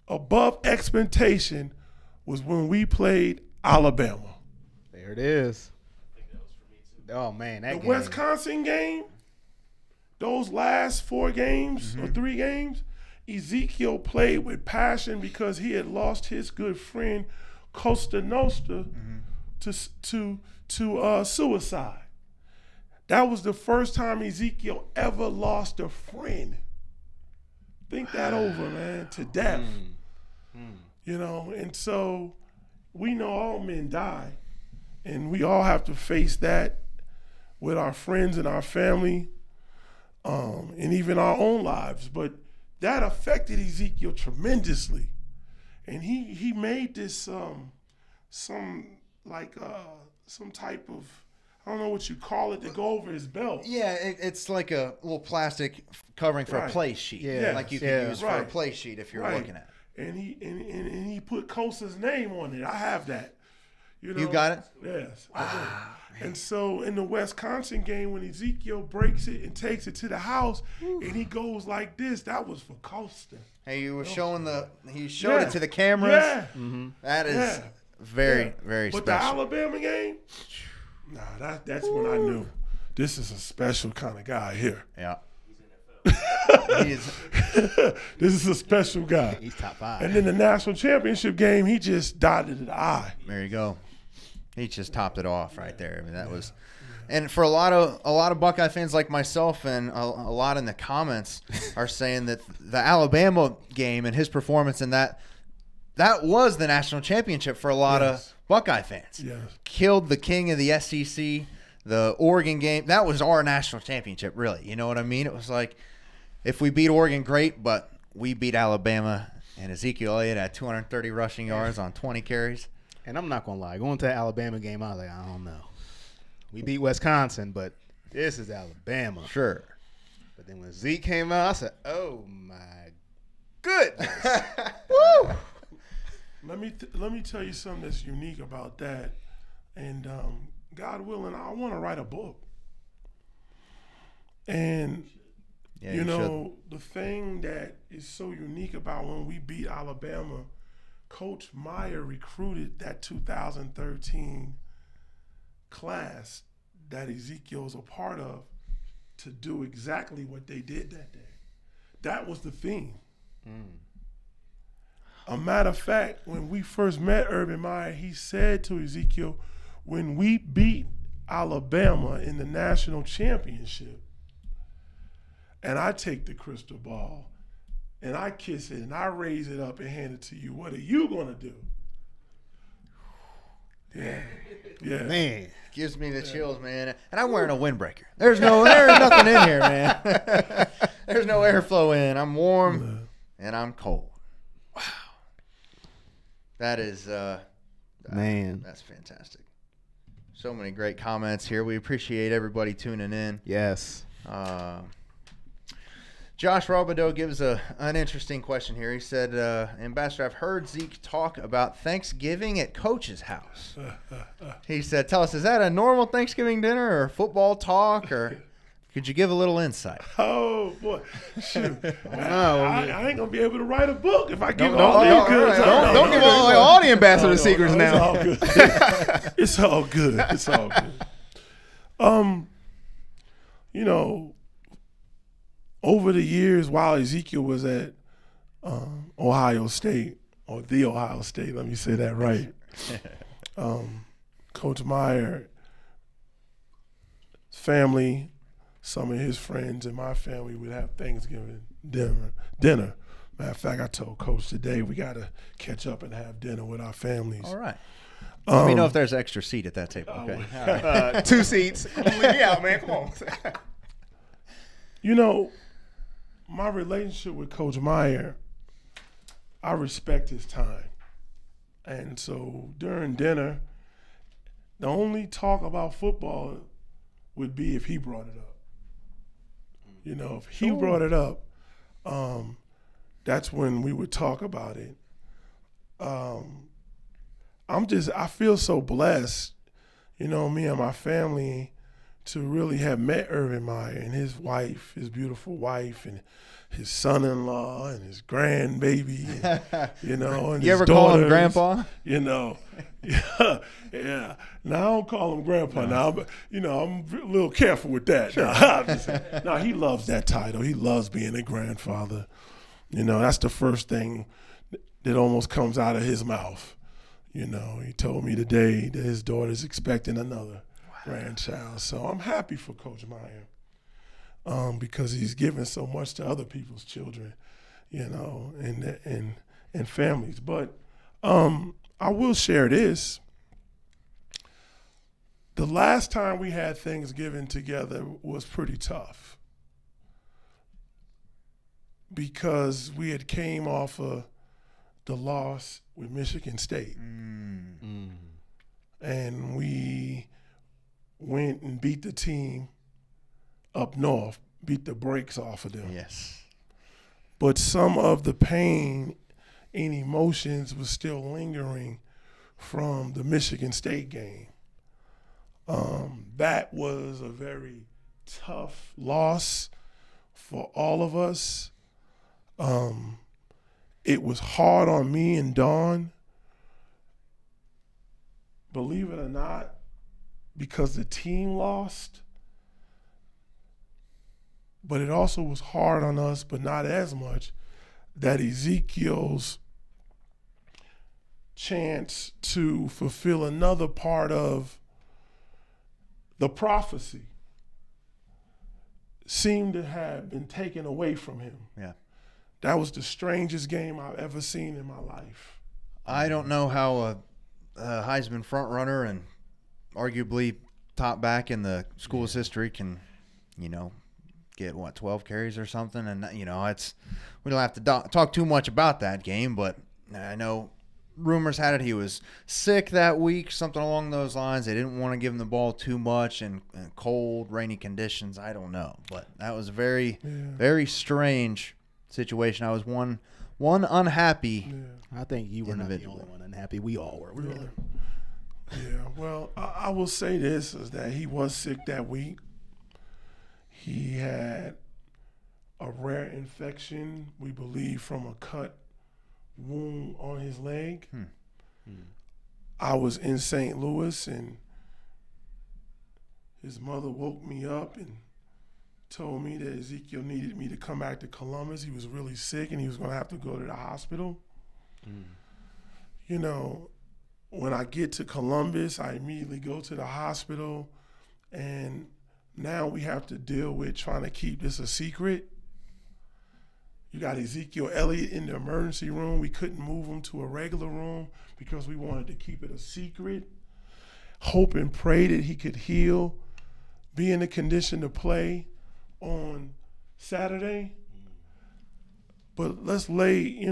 above expectation was when we played Alabama. There it is. Oh, man. That The game. Wisconsin game, those last 4 games or 3 games, Ezekiel played with passion because he had lost his good friend Costa Nostra to suicide. That was the first time Ezekiel ever lost a friend. Think that over, man, to death. And so we know all men die, and we all have to face that with our friends and our family, and even our own lives. But that affected Ezekiel tremendously, and he made this some type of, I don't know what you call it, to go over his belt. Yeah, it's like a little plastic covering for a play sheet. Yeah. Like you can use for a play sheet if you're looking at it. And he put Costa's name on it. I have that. You got it? Yes. Wow. And so in the Wisconsin game, when Ezekiel breaks it and takes it to the house, and he goes like this, that was for Costa. Hey, you were showing he showed it to the cameras. Yeah. That is very, very but special. But the Alabama game, that's when I knew this is a special kind of guy here. Yeah. This is a special guy. He's top 5. And then the national championship game, he just dotted the I. There you go. He just topped it off right there. I mean, that was, and for a lot of Buckeye fans like myself, and a lot in the comments are saying that the Alabama game and his performance in that was the national championship for a lot of Buckeye fans. Yes. Killed the king of the SEC. The Oregon game, that was our national championship, really. You know what I mean? It was like, if we beat Oregon, great, but we beat Alabama, and Ezekiel Elliott had 230 rushing yards on 20 carries. And I'm not going to lie. Going to the Alabama game, I was like, I don't know. We beat Wisconsin, but this is Alabama. Sure. But then when Zeke came out, I said, oh, my goodness. Woo! Let me tell you something that's unique about that. And God willing, I want to write a book. And, the thing that is so unique about when we beat Alabama, Coach Meyer recruited that 2013 class that Ezekiel was a part of to do exactly what they did that day. That was the theme. A matter of fact, when we first met Urban Meyer, he said to Ezekiel, when we beat Alabama in the national championship, and I take the crystal ball, and I kiss it and I raise it up and hand it to you, what are you going to do? Yeah. Yeah. Man, gives me the chills, man. And I'm wearing a windbreaker. There's nothing in here, man. There's no airflow in. I'm warm and I'm cold. Wow. That is Man. That's fantastic. So many great comments here. We appreciate everybody tuning in. Yes. Josh Robideau gives an interesting question here. He said, Ambassador, I've heard Zeke talk about Thanksgiving at Coach's house. He said, tell us, is that a normal Thanksgiving dinner or football talk, or could you give a little insight? Oh, boy. Shoot. I ain't going to be able to write a book if I give all don't the goods. Don't give all the ambassador secrets now. It's all good. It's all good. You know, over the years, while Ezekiel was at Ohio State, or the Ohio State, let me say that right, Coach Meyer, family, some of his friends and my family would have Thanksgiving dinner. Matter of fact, I told Coach today we got to catch up and have dinner with our families. All right. Let me know if there's an extra seat at that table. Okay. All right. 2 seats. Leave me out, man. Come on. You know, my relationship with Coach Meyer, I respect his time. And so during dinner, the only talk about football would be if he brought it up. You know, if he brought it up, that's when we would talk about it. I feel so blessed, you know, me and my family, to really have met Urban Meyer and his wife, his beautiful wife, and his son-in-law and his grandbaby, and, you know, and you his ever call him daughters, Grandpa? You know, yeah. Now I don't call him Grandpa now, but you know I'm a little careful with that. Sure. Now he loves that title. He loves being a grandfather. You know, that's the first thing that almost comes out of his mouth. You know, he told me today that his daughter's expecting another grandchild. So I'm happy for Coach Meyer because he's given so much to other people's children, you know, and families. But I will share this. The last time we had Thanksgiving together was pretty tough because we had came off of the loss with Michigan State. And we went and beat the team up north, beat the brakes off of them. Yes. But some of the pain and emotions was still lingering from the Michigan State game. That was a very tough loss for all of us. It was hard on me and Dawn, believe it or not, because the team lost. But it also was hard on us, but not as much, that Ezekiel's chance to fulfill another part of the prophecy seemed to have been taken away from him. Yeah. That was the strangest game I've ever seen in my life. I don't know how a Heisman front runner and arguably top back in the school's history can, you know, get 12 carries or something. And, you know, we don't have to talk too much about that game, but I know rumors had it he was sick that week, something along those lines. They didn't want to give him the ball too much in cold, rainy conditions. I don't know, but that was a very, very strange situation. I was one unhappy. Yeah. I think you were not the only one unhappy. We all were. Really. Yeah. Well, I will say this, is that he was sick that week. He had a rare infection, we believe, from a cut wound on his leg. I was in St. Louis, and his mother woke me up and told me that Ezekiel needed me to come back to Columbus. He was really sick and he was going to have to go to the hospital. You know, when I get to Columbus, I immediately go to the hospital, and now we have to deal with trying to keep this a secret. You got Ezekiel Elliott in the emergency room. We couldn't move him to a regular room because we wanted to keep it a secret. Hope and pray that he could heal, be in a condition to play on Saturday. But let's lay,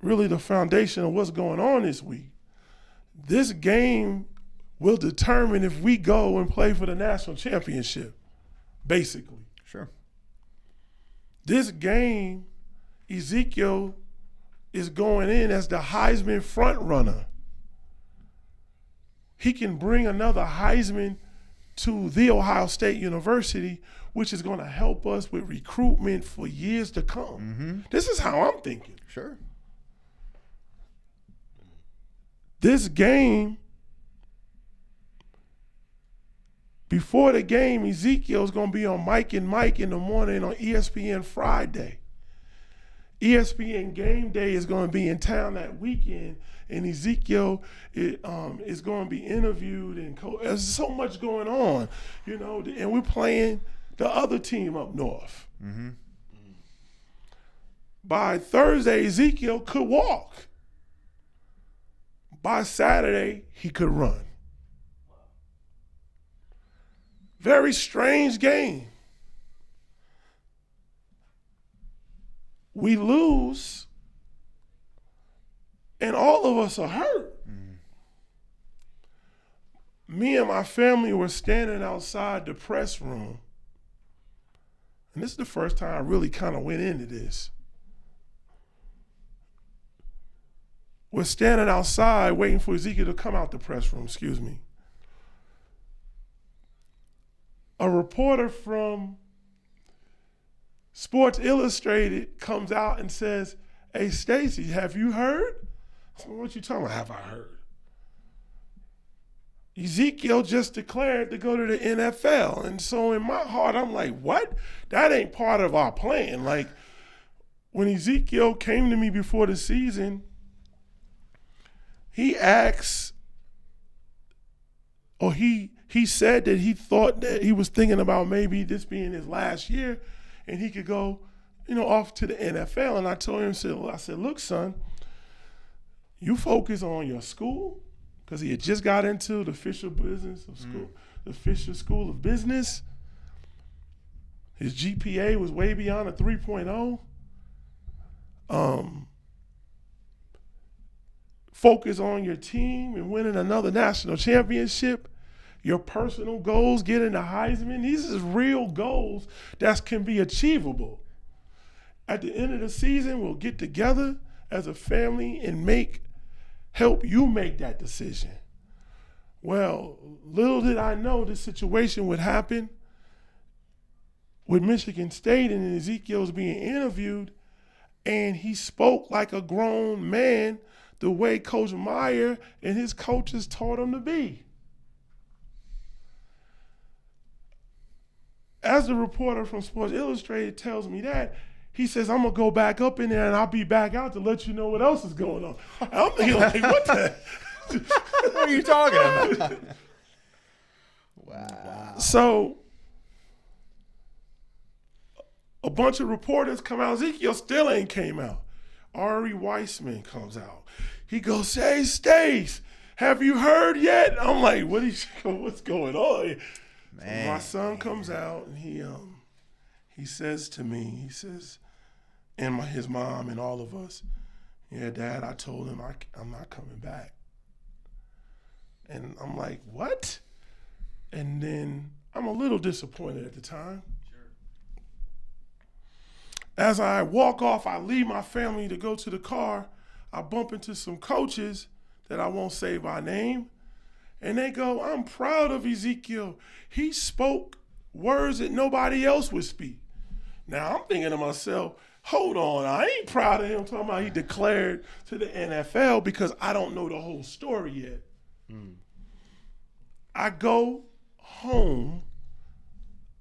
really the foundation of what's going on this week. This game will determine if we go and play for the national championship, basically. Sure. This game, Ezekiel is going in as the Heisman front runner. He can bring another Heisman to The Ohio State University, which is going to help us with recruitment for years to come. Mm-hmm. This is how I'm thinking. Sure. This game, before the game, Ezekiel's going to be on Mike and Mike in the morning on ESPN Friday. ESPN Game Day is going to be in town that weekend, and Ezekiel is going to be interviewed, and there's so much going on, and we're playing the other team up north. Mm-hmm. By Thursday, Ezekiel could walk. By Saturday, he could run. Very strange game. We lose, and all of us are hurt. Me and my family were standing outside the press room, and this is the first time I really kind of went into this. We're standing outside waiting for Ezekiel to come out the press room, excuse me. A reporter from Sports Illustrated comes out and says, "Hey, Stacy, have you heard?" I said, "What you talking about, have I heard?" Ezekiel just declared to go to the NFL. And so in my heart, I'm like, what? That ain't part of our plan. Like, when Ezekiel came to me before the season, he asked, or he said that he thought that he was thinking about maybe this being his last year and he could go, off to the NFL. And I told him, I said, look, son, you focus on your school, because he had just got into the official business of school, the official school of business. His GPA was way beyond a 3.0. Focus on your team and winning another national championship. Your personal goals, getting the Heisman. These are real goals that can be achievable. At the end of the season, we'll get together as a family and help you make that decision. Well, little did I know this situation would happen with Michigan State, and Ezekiel's being interviewed, and he spoke like a grown man the way Coach Meyer and his coaches taught him to be. As the reporter from Sports Illustrated tells me that, he says, I'm going to go back up in there and I'll be back out to let you know what else is going on. I'm thinking like, what the? What are you talking about? Wow. So a bunch of reporters come out. Ezekiel still ain't came out. Ari Weissman comes out. He goes, "Hey, Stace, have you heard yet?" I'm like, what's going on? Man. So my son comes out and he says to me, he says, and his mom and all of us, "Yeah, Dad, I told him I'm not coming back." And I'm like, what? And then I'm a little disappointed at the time. Sure. As I walk off, I leave my family to go to the car. I bump into some coaches that I won't say by name. And they go, "I'm proud of Ezekiel. He spoke words that nobody else would speak." Now I'm thinking to myself, hold on, I ain't proud of him talking about he declared to the NFL because I don't know the whole story yet. I go home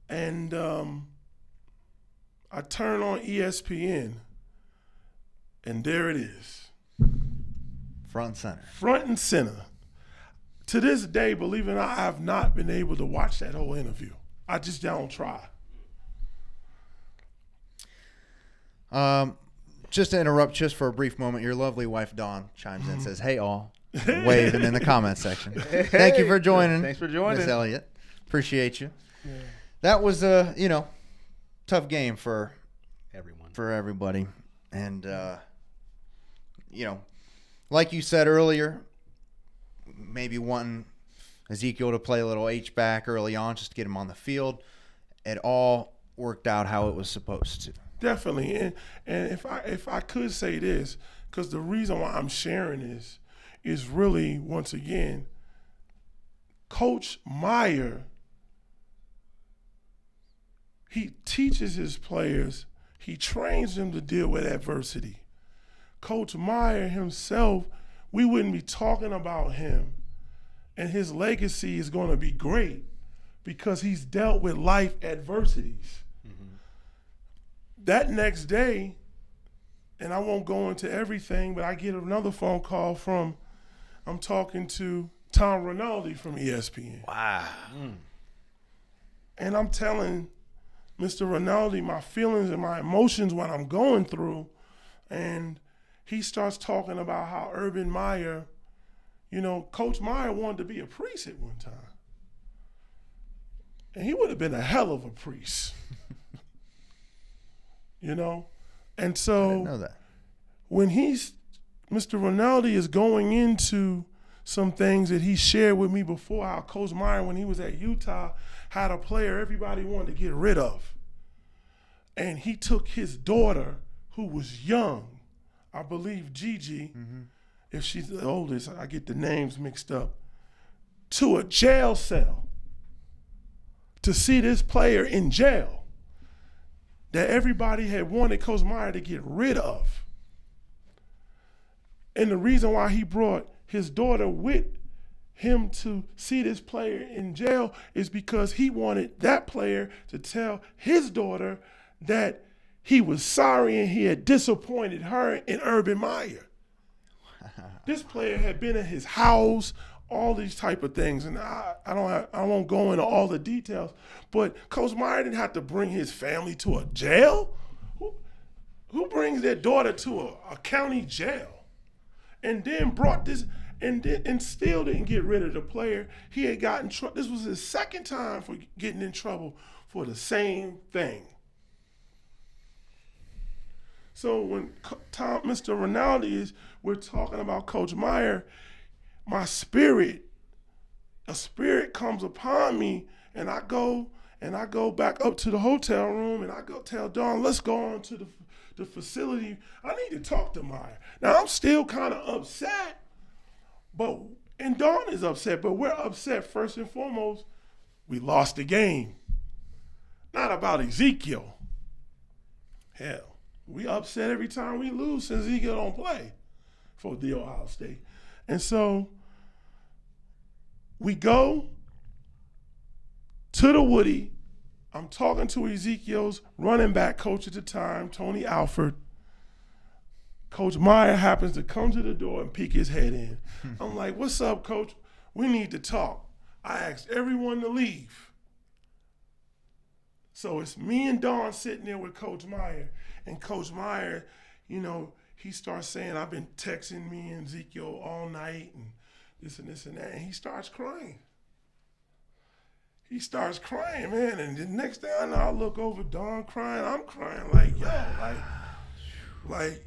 and I turn on ESPN and there it is. Front and center. Front and center. To this day, believe it or not, I have not been able to watch that whole interview. I just don't try. Just to interrupt just for a brief moment, your lovely wife, Dawn, chimes in and says, hey, all. Waving in the comment section. Thank you for joining. Thanks for joining. Miss Elliott. Appreciate you. Yeah. That was a, tough game for everybody. And, like you said earlier, maybe wanting Ezekiel to play a little H-back early on just to get him on the field. It all worked out how it was supposed to. Definitely. And if I could say this, because the reason why I'm sharing this is really, once again, Coach Meyer, he teaches his players, he trains them to deal with adversity. Coach Meyer himself, we wouldn't be talking about him, and his legacy is going to be great because he's dealt with life adversities. Mm-hmm. That next day, and I won't go into everything, but I get another phone call from, I'm talking to Tom Rinaldi from ESPN. Wow. And I'm telling Mr. Rinaldi my feelings and my emotions, what I'm going through. And he starts talking about how Urban Meyer, Coach Meyer wanted to be a priest at one time. And he would have been a hell of a priest. And so I didn't know that. When Mr. Rinaldi is going into some things that he shared with me before, how Coach Meyer, when he was at Utah, had a player everybody wanted to get rid of. And he took his daughter, who was young, I believe Gigi, if she's the oldest, I get the names mixed up, to a jail cell to see this player in jail that everybody had wanted Coach Meyer to get rid of. And the reason why he brought his daughter with him to see this player in jail is because he wanted that player to tell his daughter that he was sorry and he had disappointed her in Urban Meyer. This player had been at his house, all these type of things, and I won't go into all the details, but Coach Meyer didn't have to bring his family to a jail. Who brings their daughter to a county jail? And then brought this, and still didn't get rid of the player. He had gotten trouble. This was his second time for getting in trouble for the same thing. So when Mr. Rinaldi we're talking about Coach Meyer, a spirit comes upon me, and I go back up to the hotel room, and I go tell Dawn, let's go on to the facility. I need to talk to Meyer. Now, I'm still kind of upset, and Dawn is upset, but we're upset first and foremost. We lost the game. Not about Ezekiel. Hell, we upset every time we lose since Ezekiel don't play for the Ohio State. And so we go to the Woody. I'm talking to Ezekiel's running back coach at the time, Tony Alford. Coach Meyer happens to come to the door and peek his head in. I'm like, what's up, Coach? We need to talk. I asked everyone to leave. So it's me and Dawn sitting there with Coach Meyer. And Coach Meyer, he starts saying, I've been texting me and Ezekiel all night and this and this and that. And he starts crying. He starts crying, man. And the next thing I know, I look over, Dawn crying. I'm crying like,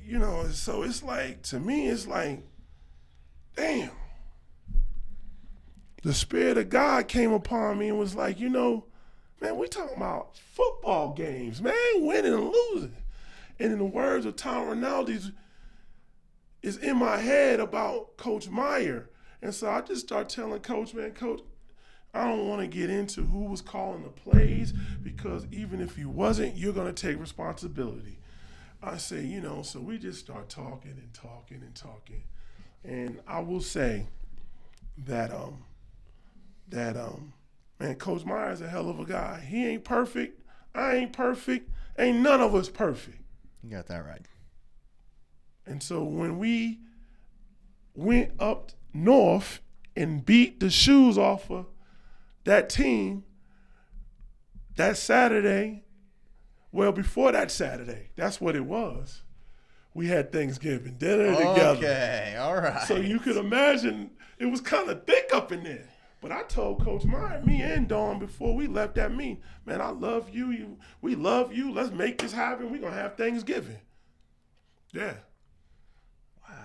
yo, so it's like, to me, it's like, damn. The Spirit of God came upon me and was like, man, we talking about football games, man, winning and losing. And in the words of Tom Rinaldi, is in my head about Coach Meyer. And so I just start telling Coach, Coach, I don't want to get into who was calling the plays, because even if you wasn't, you're going to take responsibility. I say, so we just start talking and talking and talking. And I will say that, man, Coach Meyer is a hell of a guy. He ain't perfect. I ain't perfect. Ain't none of us perfect. You got that right. And so when we went up north and beat the shoes off of that team, that Saturday, Well, before that Saturday, that's what it was. We had Thanksgiving dinner together. Okay, all right. So you could imagine it was kind of thick up in there. But I told Coach Meyer, me and Dawn, before we left that meeting, man, I love you. We love you. Let's make this happen. We're going to have Thanksgiving. Yeah. Wow.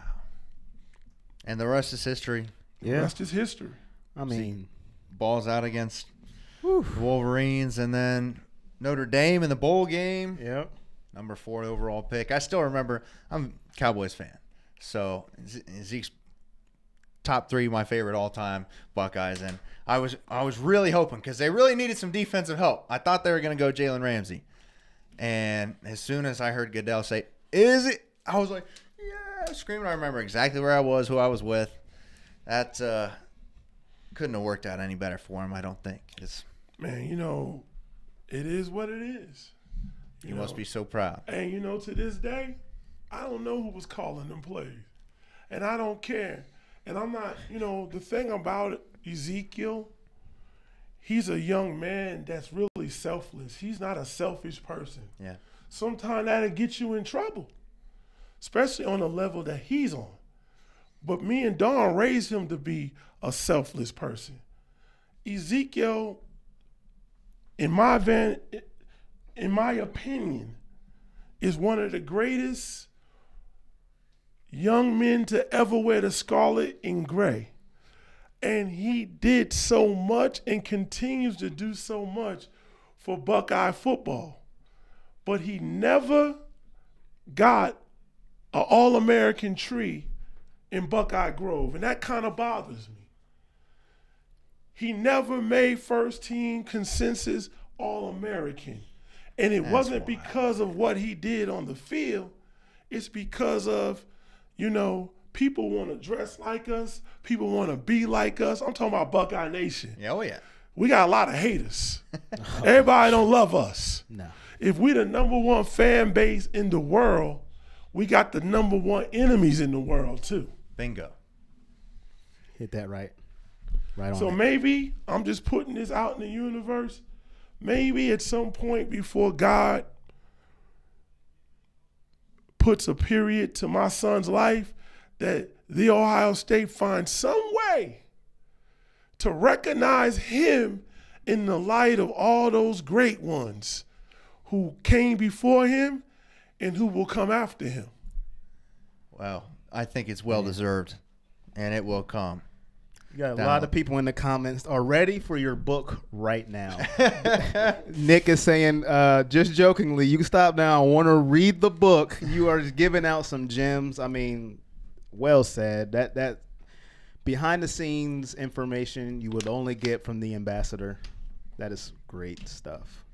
And the rest is history. Yeah. The rest is history. I mean, balls out against the Wolverines, and then Notre Dame in the bowl game. Yep. Number 4 overall pick. I still remember. I'm a Cowboys fan, so Zeke's top 3 my favorite all-time Buckeyes, and I was really hoping because they really needed some defensive help. I thought they were going to go Jalen Ramsey, and as soon as I heard Goodell say, "Is it?" I was like, "Yeah!" Screaming. I remember exactly where I was, who I was with. That couldn't have worked out any better for him. I don't think. Man, you know, it is what it is. You must be so proud. And, you know, to this day, I don't know who was calling them plays. And I don't care. And I'm not, you know, the thing about Ezekiel, he's a young man that's really selfless. He's not a selfish person. Yeah. Sometimes that'll get you in trouble, especially on the level that he's on. But me and Dawn raised him to be a selfless person. Ezekiel, in my opinion, is one of the greatest young men to ever wear the scarlet and gray. And he did so much and continues to do so much for Buckeye football. But he never got an All-American tree in Buckeye Grove, and that kind of bothers me. He never made first-team consensus All-American. And it wasn't because of what he did on the field. It's because of, you know, people want to dress like us. People want to be like us. I'm talking about Buckeye Nation. Yeah, oh yeah. We got a lot of haters. Everybody don't love us. No. If we the number 1 fan base in the world, we got the number 1 enemies in the world too. Bingo. Hit that right. Right on. So maybe I'm just putting this out in the universe. Maybe at some point before God puts a period to my son's life, that the Ohio State finds some way to recognize him in the light of all those great ones who came before him and who will come after him. Well, I think it's well-deserved, and it will come. You got a lot of people in the comments are ready for your book right now. Nick is saying, just jokingly, you can stop now. I want to read the book. You are just giving out some gems. I mean, well said. That behind-the-scenes information you would only get from the ambassador. That is great stuff.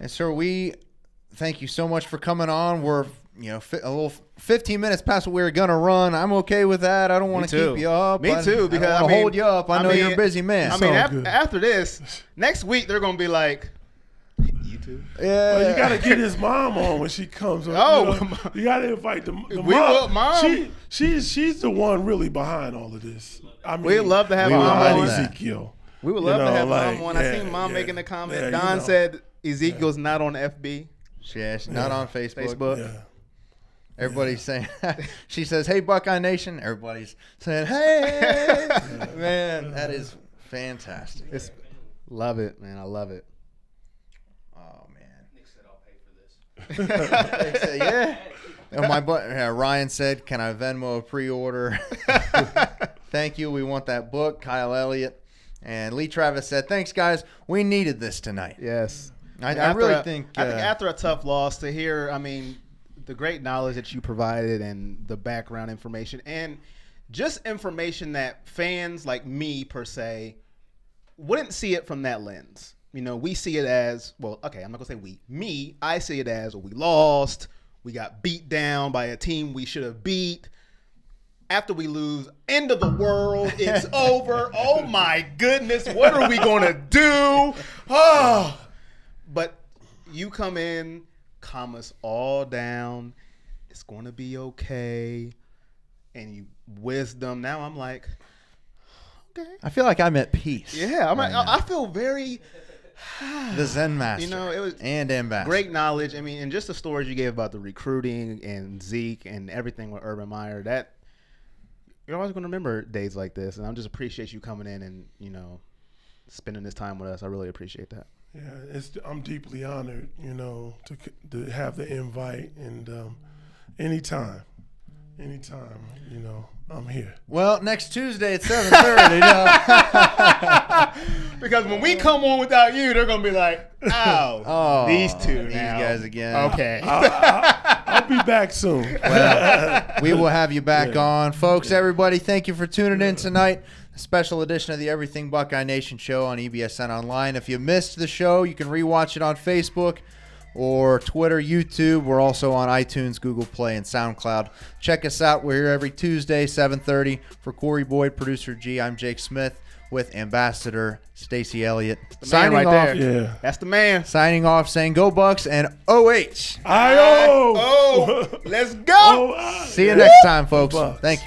And sir, we thank you so much for coming on. We're a little 15 minutes past what we were gonna run. I'm okay with that. I don't want to keep you up. Me too, because I hold you up. I know you're a busy man. I mean, after this, next week they're gonna be like, you too. Yeah, well, you gotta get his mom on when she comes. You gotta invite the mom. She's the one really behind all of this. I mean, we'd love to have mom on. Ezekiel. We would love to have mom on. I seen mom making the comment. Don said Ezekiel's not on FB. Yeah, she's not on Facebook. Yeah. Everybody's saying, she says, "Hey, Buckeye Nation." Everybody's saying, "Hey." Man, that is fantastic. Love it, man. I love it. Oh, man. Nick said, "I'll pay for this." Yeah. And Ryan said, "Can I Venmo a pre-order?" Thank you. We want that book. Kyle Elliott. And Lee Travis said, "Thanks, guys. We needed this tonight." Yes. I really think after a tough loss to hear, I mean, the great knowledge that you provided and the background information and just information that fans like me, per se, wouldn't see it from that lens. You know, we see it as, well, okay, I'm not going to say we. Me, I see it as, we lost. We got beat down by a team we should have beat. After we lose, end of the world, it's over. Oh, my goodness, what are we going to do? Oh. But you come in, calm us all down. It's going to be okay. And you wisdom. Now I'm like, okay. I feel like I'm at peace. Yeah, I feel very, the Zen Master. You know, it was and ambassador. great knowledge. I mean, and just the stories you gave about the recruiting and Zeke and everything with Urban Meyer, that you're always going to remember days like this. And I just appreciate you coming in and, you know, spending this time with us. I really appreciate that. Yeah, I'm deeply honored, you know, to have the invite, and anytime, you know, I'm here. Well, next Tuesday at 7:30. Because when we come on without you, they're going to be like, oh, these two these now. guys again. Okay. I'll be back soon. Well, we will have you back on. Folks, everybody, thank you for tuning in tonight. A special edition of the Everything Buckeye Nation show on EBSN Online. If you missed the show, you can rewatch it on Facebook or Twitter, YouTube. We're also on iTunes, Google Play, and SoundCloud. Check us out. We're here every Tuesday, 7:30. For Corey Boyd, producer G, I'm Jake Smith with Ambassador Stacy Elliott. Signing off. Yeah. That's the man. Signing off, saying go Bucks and OH. I-O. Oh, let's go. See you next time, folks. Bucks. Thank you.